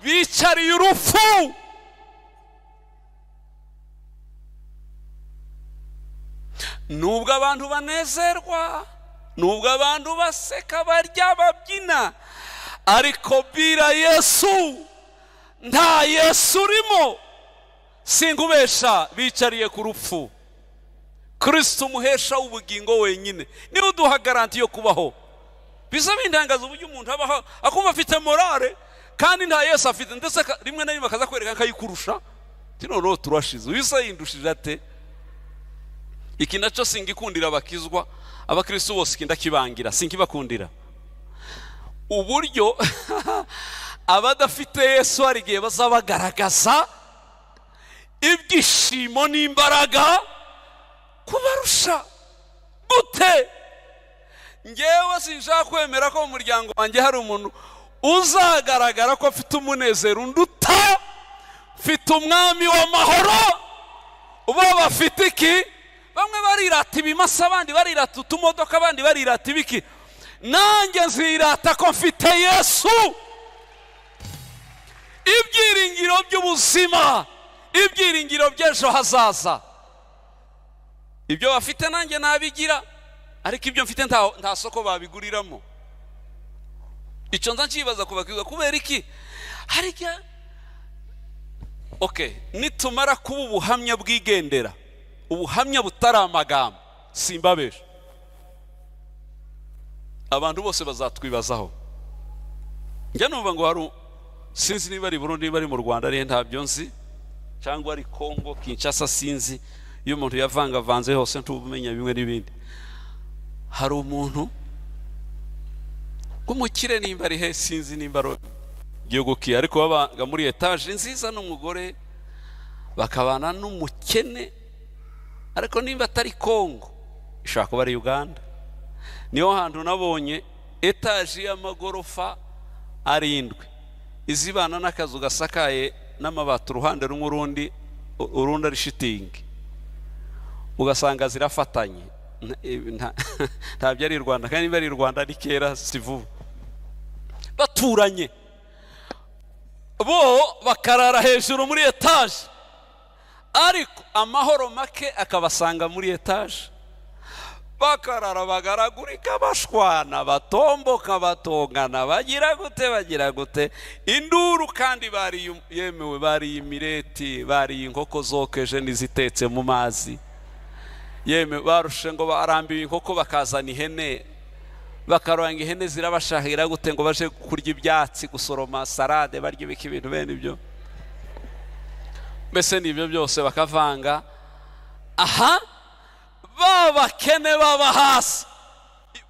bicariye urupfu. Nubwo abantu banezerwa, nubwo abantu baseka, barya, babyina, ariko bira Yesu, nta Yesu urimo. Singubesha, bicariye ku rupfu. Kristo umuhesha ubugingo wenyine niwe uduha garanti yo kubaho. Biza bindangaza uburyo umuntu abaho akumva afite morale kandi nta Yesu afite, ndetse rimwe na rimwe akaza kwereka akayikurusha. Tino turashize, uyisa yindushije ate? Iki naco singikundira abakizwa, abakristo bose kindakibangira, sinkibakundira. Uburyo abadafite Yesu ari gihe bazabagaragaza ibyishimo n'imbaraga kubarusha. Gute? Ngewe sinshaka kwemera ko mu muryango wanjye hari umuntu uzagaragara ko afite umunezero unduta. Mfite umwami w'amahoro. Ubo bafite iki? Bamwe barirata ibimasa, abandi barirata utumodoka, abandi barirata ibiki. Nanjye nzirata ko mfite Yesu. Ibyiringiro by'ubuzima, ibyiringiro by'ejo hazaza. Ibyo bafite nanjye nabigira, ariko ibyo mfite nta soko babiguriramo. Icyo nza nkibaza kubakizwa kubera iki? Harya okay, nitumara kuba ubuhamya bwigendera, ubuhamya butari amagambo, simbabesha, abantu bose bazatwibazaho. Njya numva ngo hari, sinzi niba ari Burundi, niba ari mu Rwanda, ari ntabyo nzi, cyangwa ari Kongo, Kinshasa, sinzi. Iyo umuntu yavangavanze hose ntubumenya bimwe n'ibindi. Hari umuntu kumukire nimba ari he sinzi nimba gihugu ki, ariko babaga muri etage nziza n'umugore bakabana n'umukene, ariko nimba atari Kongo ishaka kuba ari Uganda. Niyo hantu nabonye etage y'amagorofa 7 izibana n'akazu gasakaye n'amabati uruhande rumwe urundi ari shitingi, ugasanga zirafatanye. Ntabyo ari Rwanda, kandi niba ari Rwanda ari kera sivuba. Baturanye bo bakarara hejuru muri etage, ariko amahoro make akabasanga muri etage. Bakarara bagaragurika bashwana batomboka batongana bagira gute induru, kandi bari yemewe bari imireti bari inkoko zokeje nizitetse mu mazi, yeme barushe ngo barambiwe inkoko bakazana ihene, bakarwanga ihene zirabashahira gute ngo baje kurya ibyatsi gusoroma salade barya ibiki ibintu bene ibyo. Mbese nibyo byose bakavanga. Aha babakene baba hasi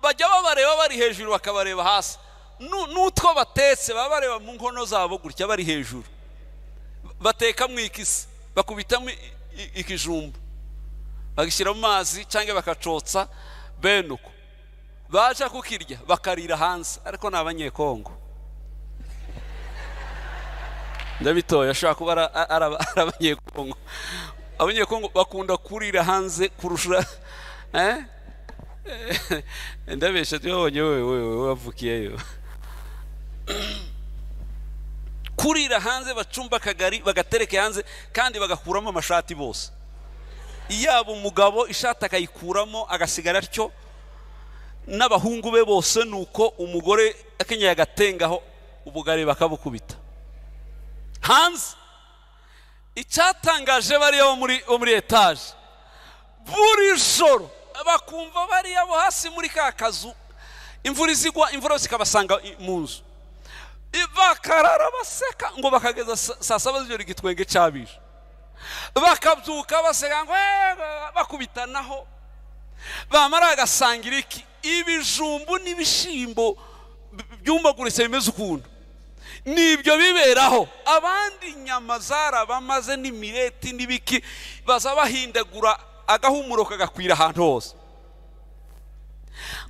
bajya babareba bari hejuru bakabareba hasi, n'utwo batetse babareba mu nkono zabo gutya bari hejuru. Bateka mu ikisi bakubitamo ikijumba bagishyira mu mazi cyangwa bakacotsa bene uko, baje kukirya bakarira hanze, ariko n'abanyekongo ndabitoya ashaka kuba arabanyekongo. Abanyekongo bakunda kurira hanze kurusha ndabesha tubonye wewe wavukiyeyo. Kurira hanze bacumba kagari bagatereke hanze, kandi bagakuramo amashati bose. Iyaba umugabo ishati akayikuramo agasigara atyo, n'abahungu be bose nuko umugore akenyeye agatengaho ubugari bakabukubita hanze. Icyatangaje bariya bo muri etage buri joro bakumva bariya bo hasi muri ka kazu, imvura izigwa imvura zikabasanga mu nzu, bakarara baseka ngo bakageza saa 7 z'ijoro igitwenge cyabije, bakabyuka baseka ngo bakubitanaho, bamara agasangira iki ibijumbu n'ibishimbo byumbaguritse bimeze ukuntu. Nibyo biberaho. Abandi nyama zarabamaze n'imireti n'ibiki baza bahindagura agahumuro kagakwira ahantu hose.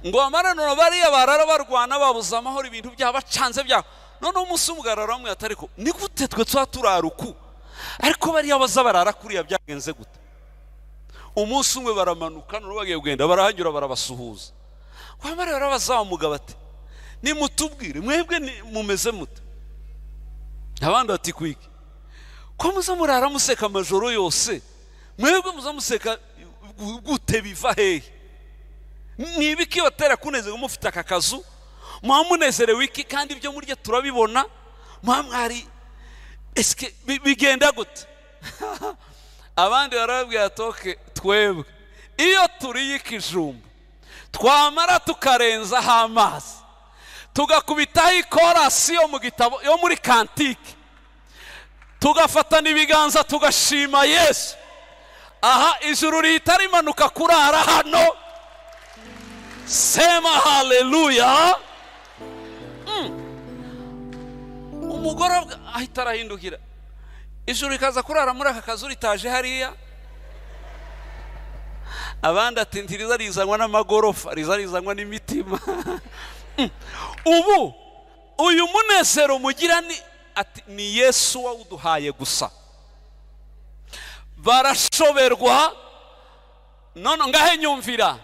Ngo amarano bariya barara barwana babuza amahoro ibintu byabacanze byabo. None umunsi umugarara bamwe atariko ni gute twe twaturaruku, ariko bariya baza barara kuriya byagenze gute? Umunsi umwe baramanuka none bagiye kugenda barahanyura barabasuhuza. Kwamara barabazamuga bati nimutubwire mwebwe mumeze mute? Abandi ati kwiki ko muzamurara museka amajoro yose, mwebwe muzamuseka gute biva hehe? Nibiki batera kunezerwa mufite aka kazu mwamunezerewe iki, kandi ibyo murye turabibona mwamwari eske bigenda gute? Abandi barababwira toke twebwe iyo turiye ikijumba twamara tukarenza amazi tugakubitaho ikorasi yo mu gitabo yo muri kantike, tugafatana ibiganza tugashima Yesu, aha ijuru rihita rimanuka kurara hano. Sema haleluya. Umugore ahita arahindukira, ijuru rikaza kurara muri aka kazu ritaje hariya. Abandi ati ntiriza rizanwa n'amagorofa, rizanwa n'imitima. Ubu uyu munezero mugira ni Yesu wawuduhaye gusa. Barashoberwa none ngahe nyumvira,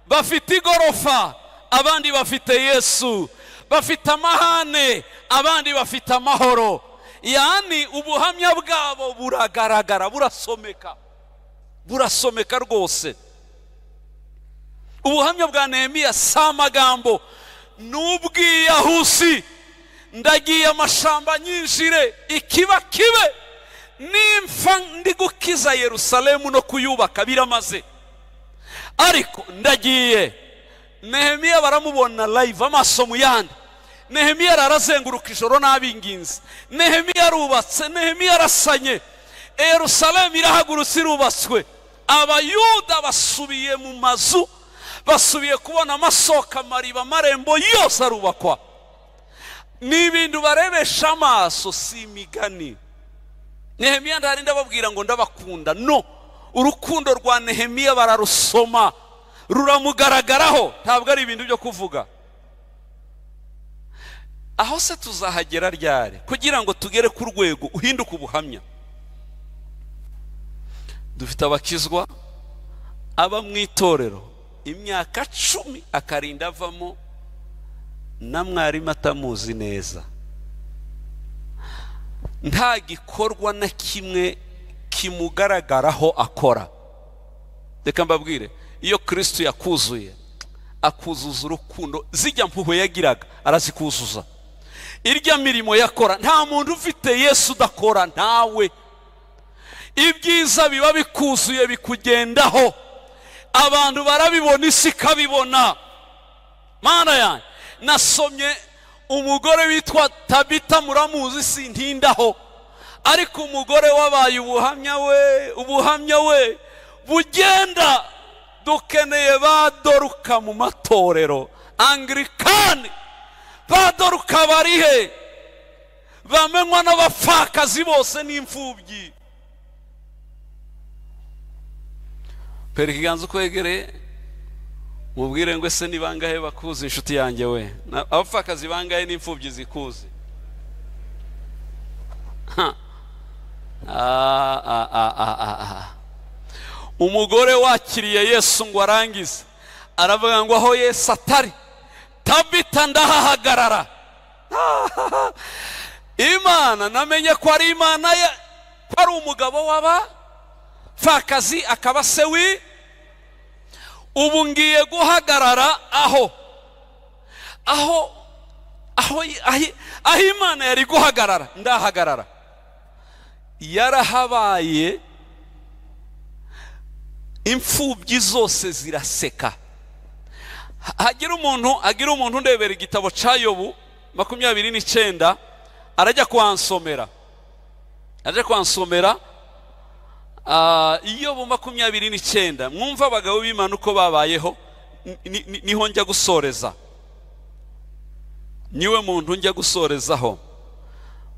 bafite igorofa abandi bafite Yesu, bafite amahane abandi bafite amahoro. Yani ubuhamya bwabo buragaragara, burasomeka rwose. Ubuhamya bwa Nehemiya si amagambo, n'ubwiyahusi. Ndagiye amashamba nyinjire ikiba kibe, nimfa ndi gukiza Yerusalemu no kuyubaka biramaze. Ariko ndagiye. Nehemiya baramubona live amaso mu yandi. Nehemiya arazenguruka ijoro n'abinginzi. Nehemiya arubatse, Nehemiya arasanye. Yerusalemu irahagurutse irubatswe. Abayuda basubiye mu mazu, basubiye kubona amasoko, amariba, amarembo yose arubakwa. N'ibintu barebesha amaso, si imigani. Nehemiya ndarinda babwira ngo ndabakunda, no, urukundo rwa Nehemiya bararusoma, ruramugaragaraho, ntabwo ari ibintu byo kuvuga. Aho se tuzahagera ryari kugira ngo tugere ku rwego uhinduka ubuhamya? Dufite abakizwa aba mu itorero imyaka 10 akarinda avamo na mwarimu atamuzi neza, nta gikorwa na kimwe kimugaragaraho akora. Reka mbabwire, iyo Kristo yakuzuye akuzuza urukundo, zijya mpuhwe yagiraga arazikuzuza. Irya mirimo yakora nta muntu ufite Yesu udakora ntawe. Ibyiza biba bikuzuye bikugendaho, abantu barabibona, isi kabibona. Mana yanjye, nasomye umugore witwa Tabita, muramuzi sintindaho, ariko umugore wabaye ubuhamya we bugenda. Dukeneye badoruka mu matorero Anglikani, badoruka barihe, bamenywa n'abapfakazi bose n'imfubyi. Pera ikiganza ukwegereye mubwire ngo ese ni bangahe bakuzi inshuti yanjye we? Abapfakazi bangahe n'imfubyi zikuzi? Umugore wakiriye Yesu ngo arangize aravuga ngo aho Yesu atari, Tabita ndahahagarara. Imana namenye ko ari Imana ye, ko ari umugabo w'abapfakazi akaba se wi. Ubu ngiye guhagarara aho Imana yari guhagarara, ndahagarara. Yarahabaye, imfubyi zose ziraseka. Agira umuntu ndebera igitabo ca Yobu 29 arajya kwansomera. Yobu 29, mwumva abagabo b'Imana uko babayeho. Niho njya gusoreza, niwe muntu njya gusorezaho.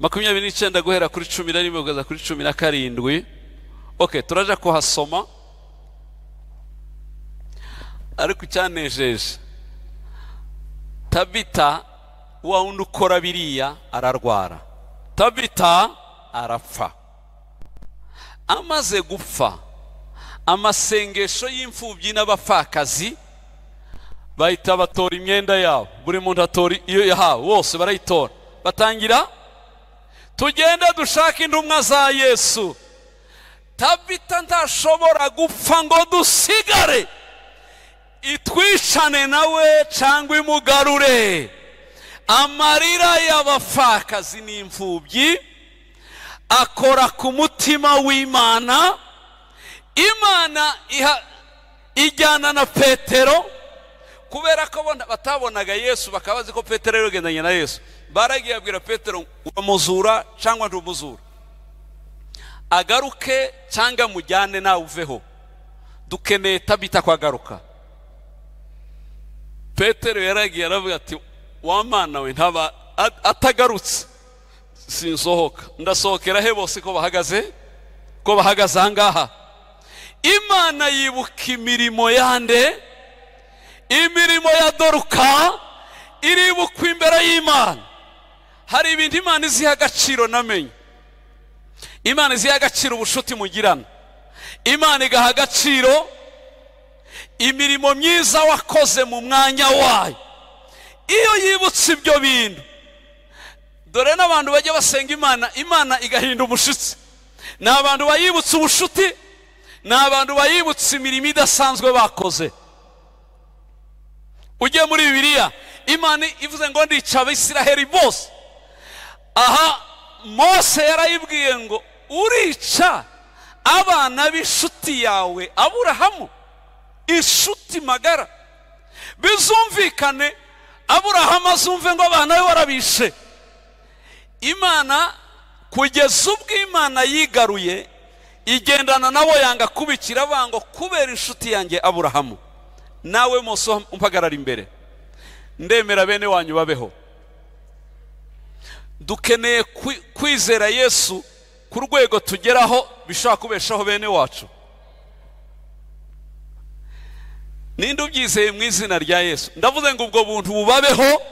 29 guhera kuri 11 kugeza kuri 17. Okay, turaja kuhasoma. Ariko cyanejeje, Tabita wa undi ukora biriya ararwara. Tabita arapfa. Amaze gupfa, amasengesho y'imfubyi n'abapfakazi bahita batora imyenda yabo, buri muntu atora iyo yahawe, bose barayitora. Batangira, tugende dushaka intumwa za Yesu. Tabita ntashobora gupfa ngo dusigare, itwishane nawe cyangwa imugarure. Amarira y'abapfakazi n'imfubyi akora ku mutima w'Imana. Imana ijyana na Petero, kubera ko batabonaga Yesu, bakabazi ko Petero yagendanye na Yesu. Baragiye abwira Petero, uramuzura cyangwa ntumuzura, agaruke cyangwa mujyane nawe uveho, dukeneye Tabita kwagaruka. Petero yaragiye aravuga ati, wa Mana we, ntaba atagarutse sinsohoka. Ndasohokera he bose ko bahagaze ahangaha? Imana yibuka imirimo yande, imirimo ya Doruka iribukwa imbere y'Imana. Hari ibintu Imana iziha agaciro namenye. Imana iziha agaciro ubushuti mugirana. Imana igaha agaciro imirimo myiza wakoze mu mwanya wayo. Iyo yibutse ibyo bintu, dore n'abantu bajya basenga Imana igahinda umushitsi. Ni abantu bayibutse ubushuti, ni abantu bayibutse imirimo idasanzwe bakoze. Ugiye muri Bibiliya, Imana ivuze ngo ndica Abisiraheli bose. Aha Mose yarayibwiye ngo urica abana b'inshuti yawe Aburahamu, inshuti magara. Bizumvikane Aburahamu azumve ngo abana be warabishe. Imana kugeza ubwo Imana yigaruye igendana nabo, yanga kubikira bango kubera inshuti yanjye Aburahamu. nawe Mose umpagarara imbere, ndemera bene wanyu babeho. Dukeneye kwizera Yesu ku rwego tugeraho bishaka kubeshaho bene wacu. Ninde ubyizeye mu izina rya Yesu? Ndavuze ngo ubwo buntu bubabeho,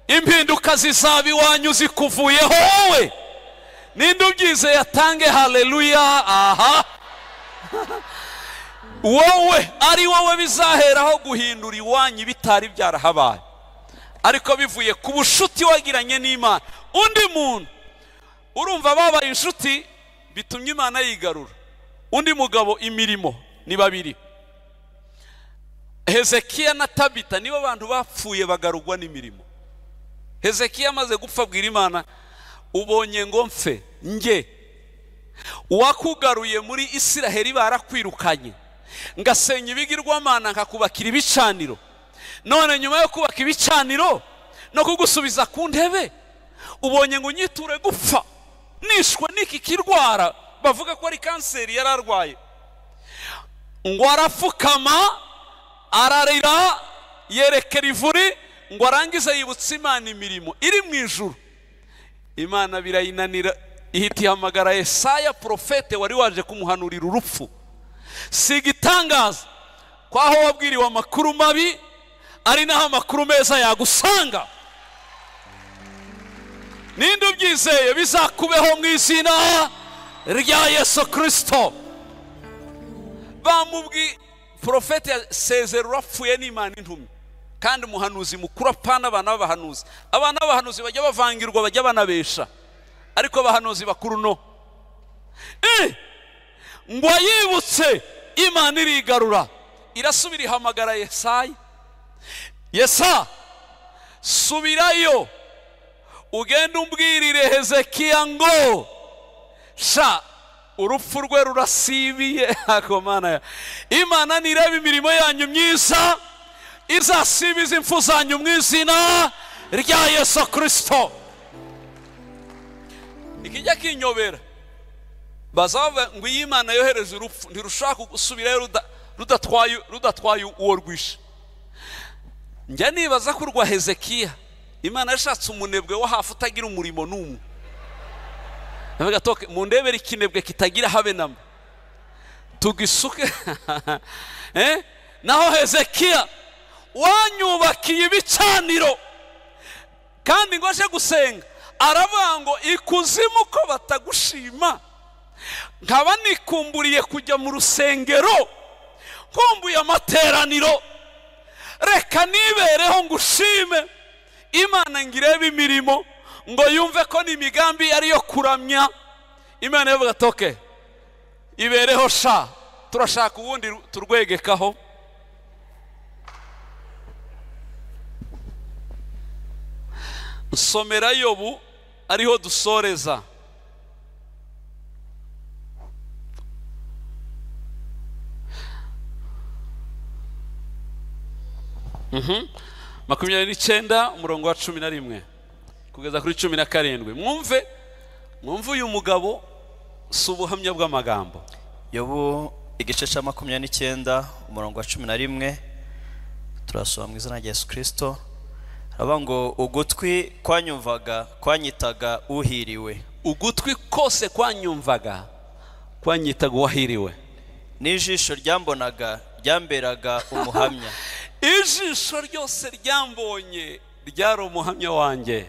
impinduka zizaba iwanyu zikuvuyeho wowe. Ninde ubyizeye atange haleluya? Aha. Wowe ari wowe bizaheraho guhindura iwanyu bitari byarahabaye, ariko bivuye ku bushuti wagiranye n'Imana. Undi muntu urumva babaye inshuti bitumye Imana yigarura. Undi mugabo imirimo ni babiri, Hezekiya na Tabita nibo abantu bapfuye bagarugwa n'imirimo. Hezekiya amaze gupfa abwira Imana, ubonye ngo mfe nge, uwakugaruye muri Isiraheli barakwirukanye, ngasenya ibigirwamana nkakubakira ibicaniro, none nyuma yo kubaka ibicaniro no kugusubiza ku ntebe ubonye ngo unyiture gupfa nishwe n'iki kirwara bavuga ko ari kanseri yararwaye. Ngo arafukama ararira yerekera ivuri, ngo arangize yibutsa Imana imirimo iri mu ijuru. Imana birayinanira ihita ihamagara Yesaya profete wari waje kumuhanurira urupfu. Si igitangaza ko aho wabwiriwe amakuru mabi ari naho amakuru meza yagusanga. Ninde ubyizeye bizakubeho mu izina rya Yesu Kristo? Bamubwi profete yasezera urapfuye n'Imana intumye, kandi umuhanuzi mukuru apana abana b'abahanuzi. Abana b'abahanuzi bajya bavangirwa bajya banabesha, ariko abahanuzi bakuru no. Ngo yibutse Imana irigarura, irasubira ihamagara Yesaya. Yesa, subirayo ugende umbwirire Hezekiya ngo sha urupfu rwe rurasibiye. Ako Mana, Imana nireba imirimo yanyu myiza izasibiza impfu zanyu mu izina rya Yesu Kristo. Ikijya kinyobera bazava ngo Imana yohereze urupfu ntirushaka gusubirayo rudatwaye uwo rwishe. Njya nibaza ko rwa Hezekiya Imana yashatse umunebwe wo hafi utagira umurimo n'umwe. Navuga toke mu ndebere ikinebwe kitagira habe namba tugisuke. Naho Hezekiya wanyubakiye ibicaniro kandi ngo aje gusenga aravuga ngo ikuzimu ko batagushima, nkaba nikumburiye kujya mu rusengero nkumbuye amateraniro, reka nibereho ngushime Imana ngirebe imirimo ngo yumve ko ni imigambi ariyo kuramya. Imana yavuga toke ibereho sha, turashaka ubundi turwegekaho. Nsomera Yobu ariho dusoreza. Makumyabiri n'icyenda umurongo wa 11 kugeza kuri 17. Mwumve uyu mugabo si ubuhamya bw'amagambo. Yobu igice cya 29 umurongo wa 11 turasoma mu izina rya Yesu Kristo. Aravuga ngo ugutwi kwanyumvaga kwanyitaga uhiriwe. Ugutwi kose kwanyumvaga kwanyitaga uwahiriwe. N'ijisho ryambonaga ryamberaga umuhamya. Ijisho ryose ryambonye ryari umuhamya wanjye.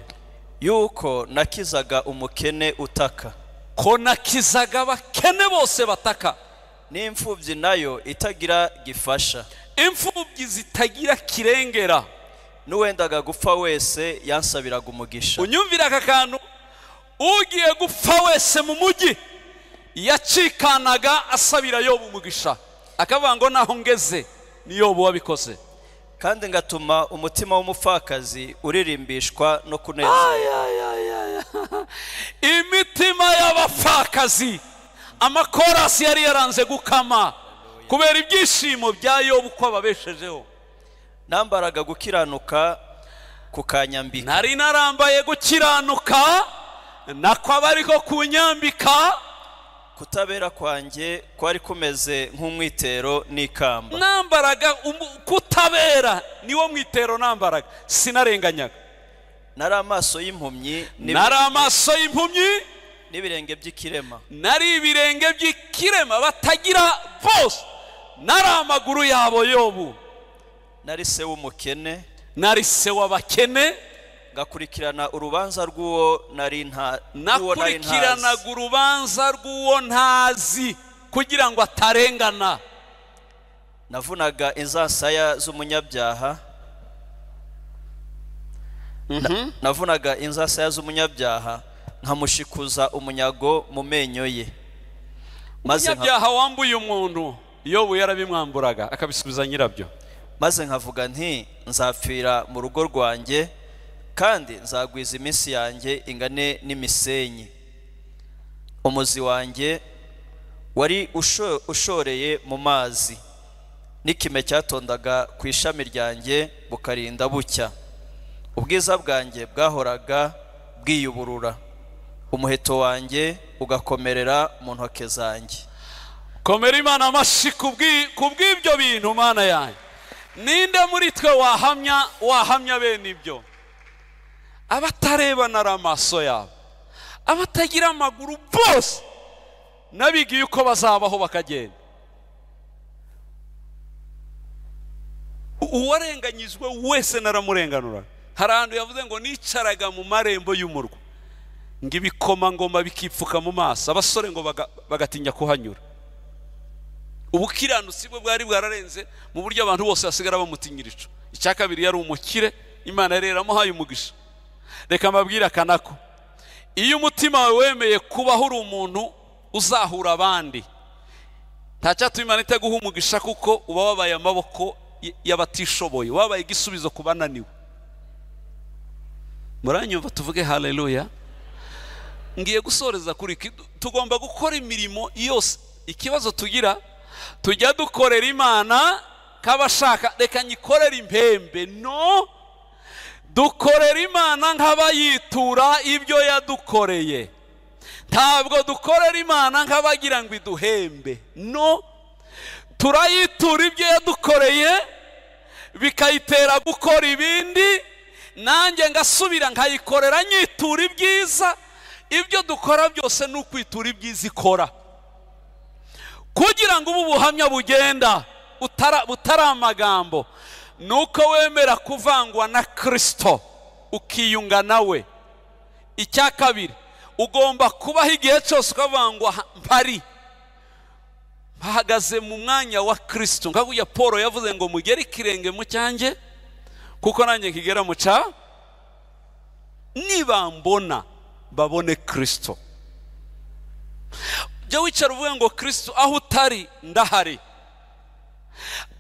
Yuko nakizaga umukene utaka, ko nakizaga abakene bose bataka. N'imfubyi nayo itagira gifasha, imfubyi zitagira kirengera. N'uwendaga gupfa wese yansabiraga umugisha. Unyumvira aka kantu, ugiye gupfa wese mu mujyi yacikanaga asabira Yobu umugisha, akavuga ngo naho ngeze ni Yobu wabikoze. Kandi ngatuma umutima w'umupfakazi uririmbishwa no kunezerwa. Imitima y'abapfakazi amakorasi yari yaranze gukama kubera ibyishimo bya Yobu ko ababeshejeho. Nambaraga gukiranuka kukanyambika. Nari narambaye gukiranuka nako abariko kunyambika. kutabera kwanjye kwari kumeze nk'umwitero n'ikamba. Nambaraga kutabera niwo mwitero nambaraga, sinarenganyaga. Nari amaso y'impumyi n'ibirenge by'ikirema. Nari ibirenge by'ikirema batagira bose. Nari amaguru yabo Yobu. Nari se w'umukene. Nari se w'abakene. Ngakurikirana urubanza rw'uwo nari ntazi. Nakurikiranaga urubanza rw'uwo ntazi kugira ngo atarengana. Navunaga inzasaya z'umunyabyaha. Navunaga inzasaya z'umunyabyaha nkamushikuza umunyago mu menyo ye. Umunyabyaha wambuye umuntu Yobu yarabimwamburaga akabisubiza nyirabyo. Maze nkavuga nti nzapfira mu rugo rwanjye kandi nzagwiza iminsi yanjye ingane n'imisenyi. Umuzi wanjye wari ushoreye mu mazi, n'ikime cyatondaga ku ishami ryanjye bukarinda bucya. Ubwiza bwanjye bwahoraga bwiyuburura, umuheto wanjye ugakomerera mu ntoke zanjye. Komera Imana amashyi kubw'ibyo bintu Mana yanjye. Ninde muri twe wahamya bene ibyo? Abatarebana amaso yabo, abatagira amaguru bose, nabigiye uko bazabaho bakagenda. Uwarenganyizwe wese naramurenganura. Hari ahantu yavuze ngo nicaraga mu marembo y'umurwa, ngo ibikomangoma bikipfuka mu maso, abasore ngo bagatinya kuhanyura. Ubukiranutsi bwe bwari bwararenze mu buryo abantu bose basigara bamutinyira ico. Icya kabiri yari umukire, Imana rero amuhaye umugisha. Reka mbabwira kanako, iyo umutima wawe wemeye kubaho uri umuntu uzahura abandi, ntacyatuma Imana itaguha umugisha, kuko uba wabaye amaboko y'abatishoboye, wabaye igisubizo ku bananiwe. Muranyumva tuvuge haleluya? Ngiye gusoreza kuri tugomba gukora imirimo yose. Ikibazo tugira, tujya dukorera Imana kabashaka reka nyikorera impembe. No, dukorera Imana nk'abayitura ibyo yadukoreye. Ntabwo dukorera Imana nk'abagira ngo iduhembe. No, turayitura ibyo yadukoreye bikayitera gukora ibindi, nanjye ngasubira nkayikorera nyitura ibyiza. Ibyo dukora byose ni ukwitura ibyiza ikora, kugira ngo ubu buhamya bugenda butari amagambo. Nuko wemera kuvangwa na Kristo ukiyunga nawe. Icya kabiri, ugomba kubaho igihe cyose ukavangwa mpari, bahagaze mu mwanya wa Kristo. Nkaguya Paul yavuze ngo mugere ikirenge mu cyanjye kuko nanjye kigera mu cya. Niba mbona babone Kristo. Jya wicara uvuge ngo Kristo, aho utari ndahari,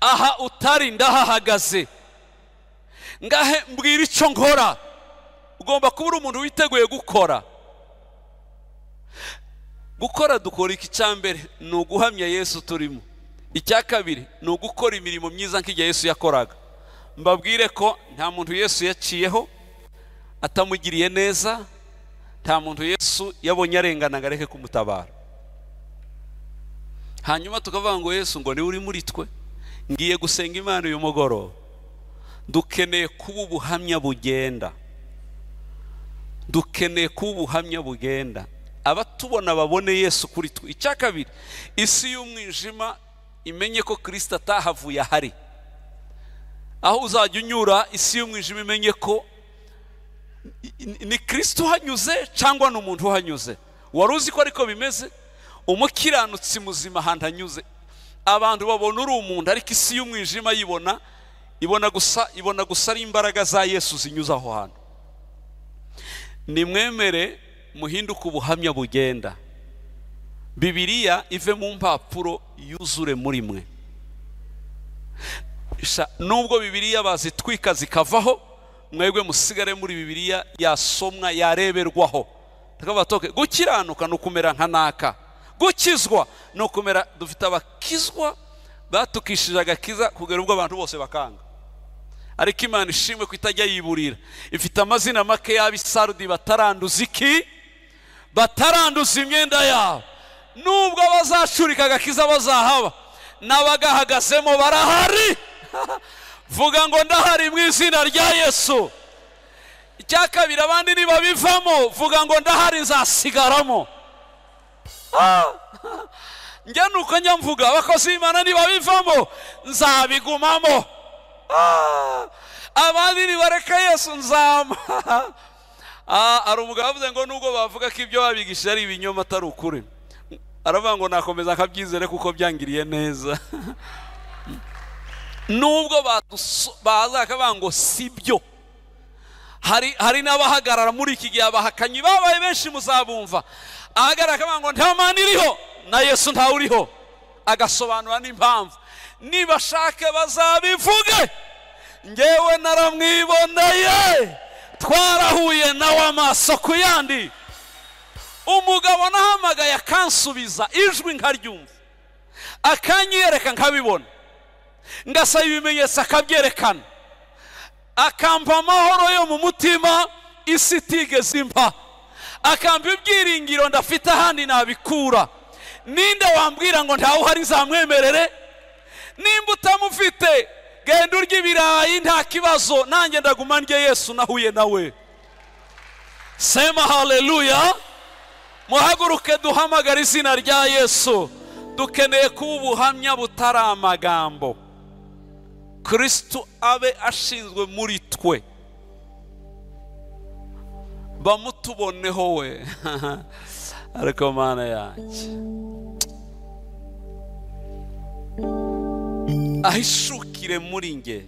aha utari ndahahagaze, ngahe mbwira icyo nkora. Ugomba kuba uri umuntu witeguye gukora. Dukora iki? Cya mbere ni uguhamya Yesu turimo. Icya kabiri ni ugukora imirimo myiza nk'igihe Yesu yakoraga. Mbabwire ko nta muntu Yesu yaciyeho atamugiriye neza, nta muntu Yesu yabonye arengana ngo areke kumutabara. Hanyuma tukavuga ngo Yesu ngo ni uri muri twe. Ngiye gusenga Imana uyu mugoroba. Dukeneye kuba ubuhamya bugenda. Dukeneye kuba ubuhamya bugenda. Abatubona babone Yesu kuri twe. Icya kabiri, isi y'umwijima imenye ko Kristo atahavuye ahari. Aho uzajya unyura isi y'umwijima imenye ko ni Kristo uhanyuze cyangwa ni umuntu uhanyuze. Wari uzi ko ariko bimeze? Umukiranutsi muzima ahantu anyuze abantu babona uri umuntu, ariko isi y'umwijima ibona gusa ari imbaraga za Yesu zinyuze aho hantu. Nimwemere muhinduke ubuhamya bugenda. Bibiliya ive mu mpapuro yuzure muri mwe. Nubwo Bibiliya bazitwika zikavaho, mwebwe musigare muri Bibiliya yasomwa yareberwaho. Takabatoke gukiranuka no kumera nka naka. Gukizwa no kumera, dufite abakizwa batukishije agakiza kugera ubwo abantu bose bakanga. Ariko Imana ishimwe ko itajya yiburira. Ifite amazina make y'abisarudi bataranduza iki? Bataranduza imyenda yabo. nubwo bazacurika agakiza bazahaba n'abagahagazemo barahari. Vuga ngo ndahari mu izina rya Yesu. Icya kabiri, abandi nibabivamo vuga ngo ndahari nzasigaramo. Njye nuko njya mvuga abakozi b'Imana nibabivamo nzabigumamo. Abandi nibareka Yesu nzama. Ari umugabo avuze ngo nubwo bavuga ko ibyo babigisha ari ibinyoma atari ukuri, aravuga ngo nakomeza akabyizere kuko byangiriye neza. Nubwo bazakavuga ngo sibyo, hari n'abahagarara muri iki gihe abahakanyi babaye benshi muzabumva, ahagarara akavuga ngo nta Mana iriho na Yesu ntawe uriho, agasobanura n'impamvu. Nibashake bazabivuge, njyewe naramwiboneye, twarahuye nawe amaso ku yandi. Umugabo nahamagaye akansubiza ijwi nkaryumva, akanyereka nkabibona, ngasaba ibimenyetso akabyerekana, akampa amahoro yo mu mutima isi itigeze impa, akampa ibyiringiro ndafite ahandi nabikura. Ninde wambwira ngo ntawe uhari nzamwemerere? Nimba utamufite genda urya ibirayi nta kibazo, nanjye ndaguma ndye Yesu nahuye nawe. Sema haleluya. Muhaguruke duhamagara izina rya Yesu. Dukeneye kuba ubuhamya butari amagambo. Kristo abe ashinzwe muri twe, bamutuboneho we. Ariko Mana yanjye ahishukire muri nge.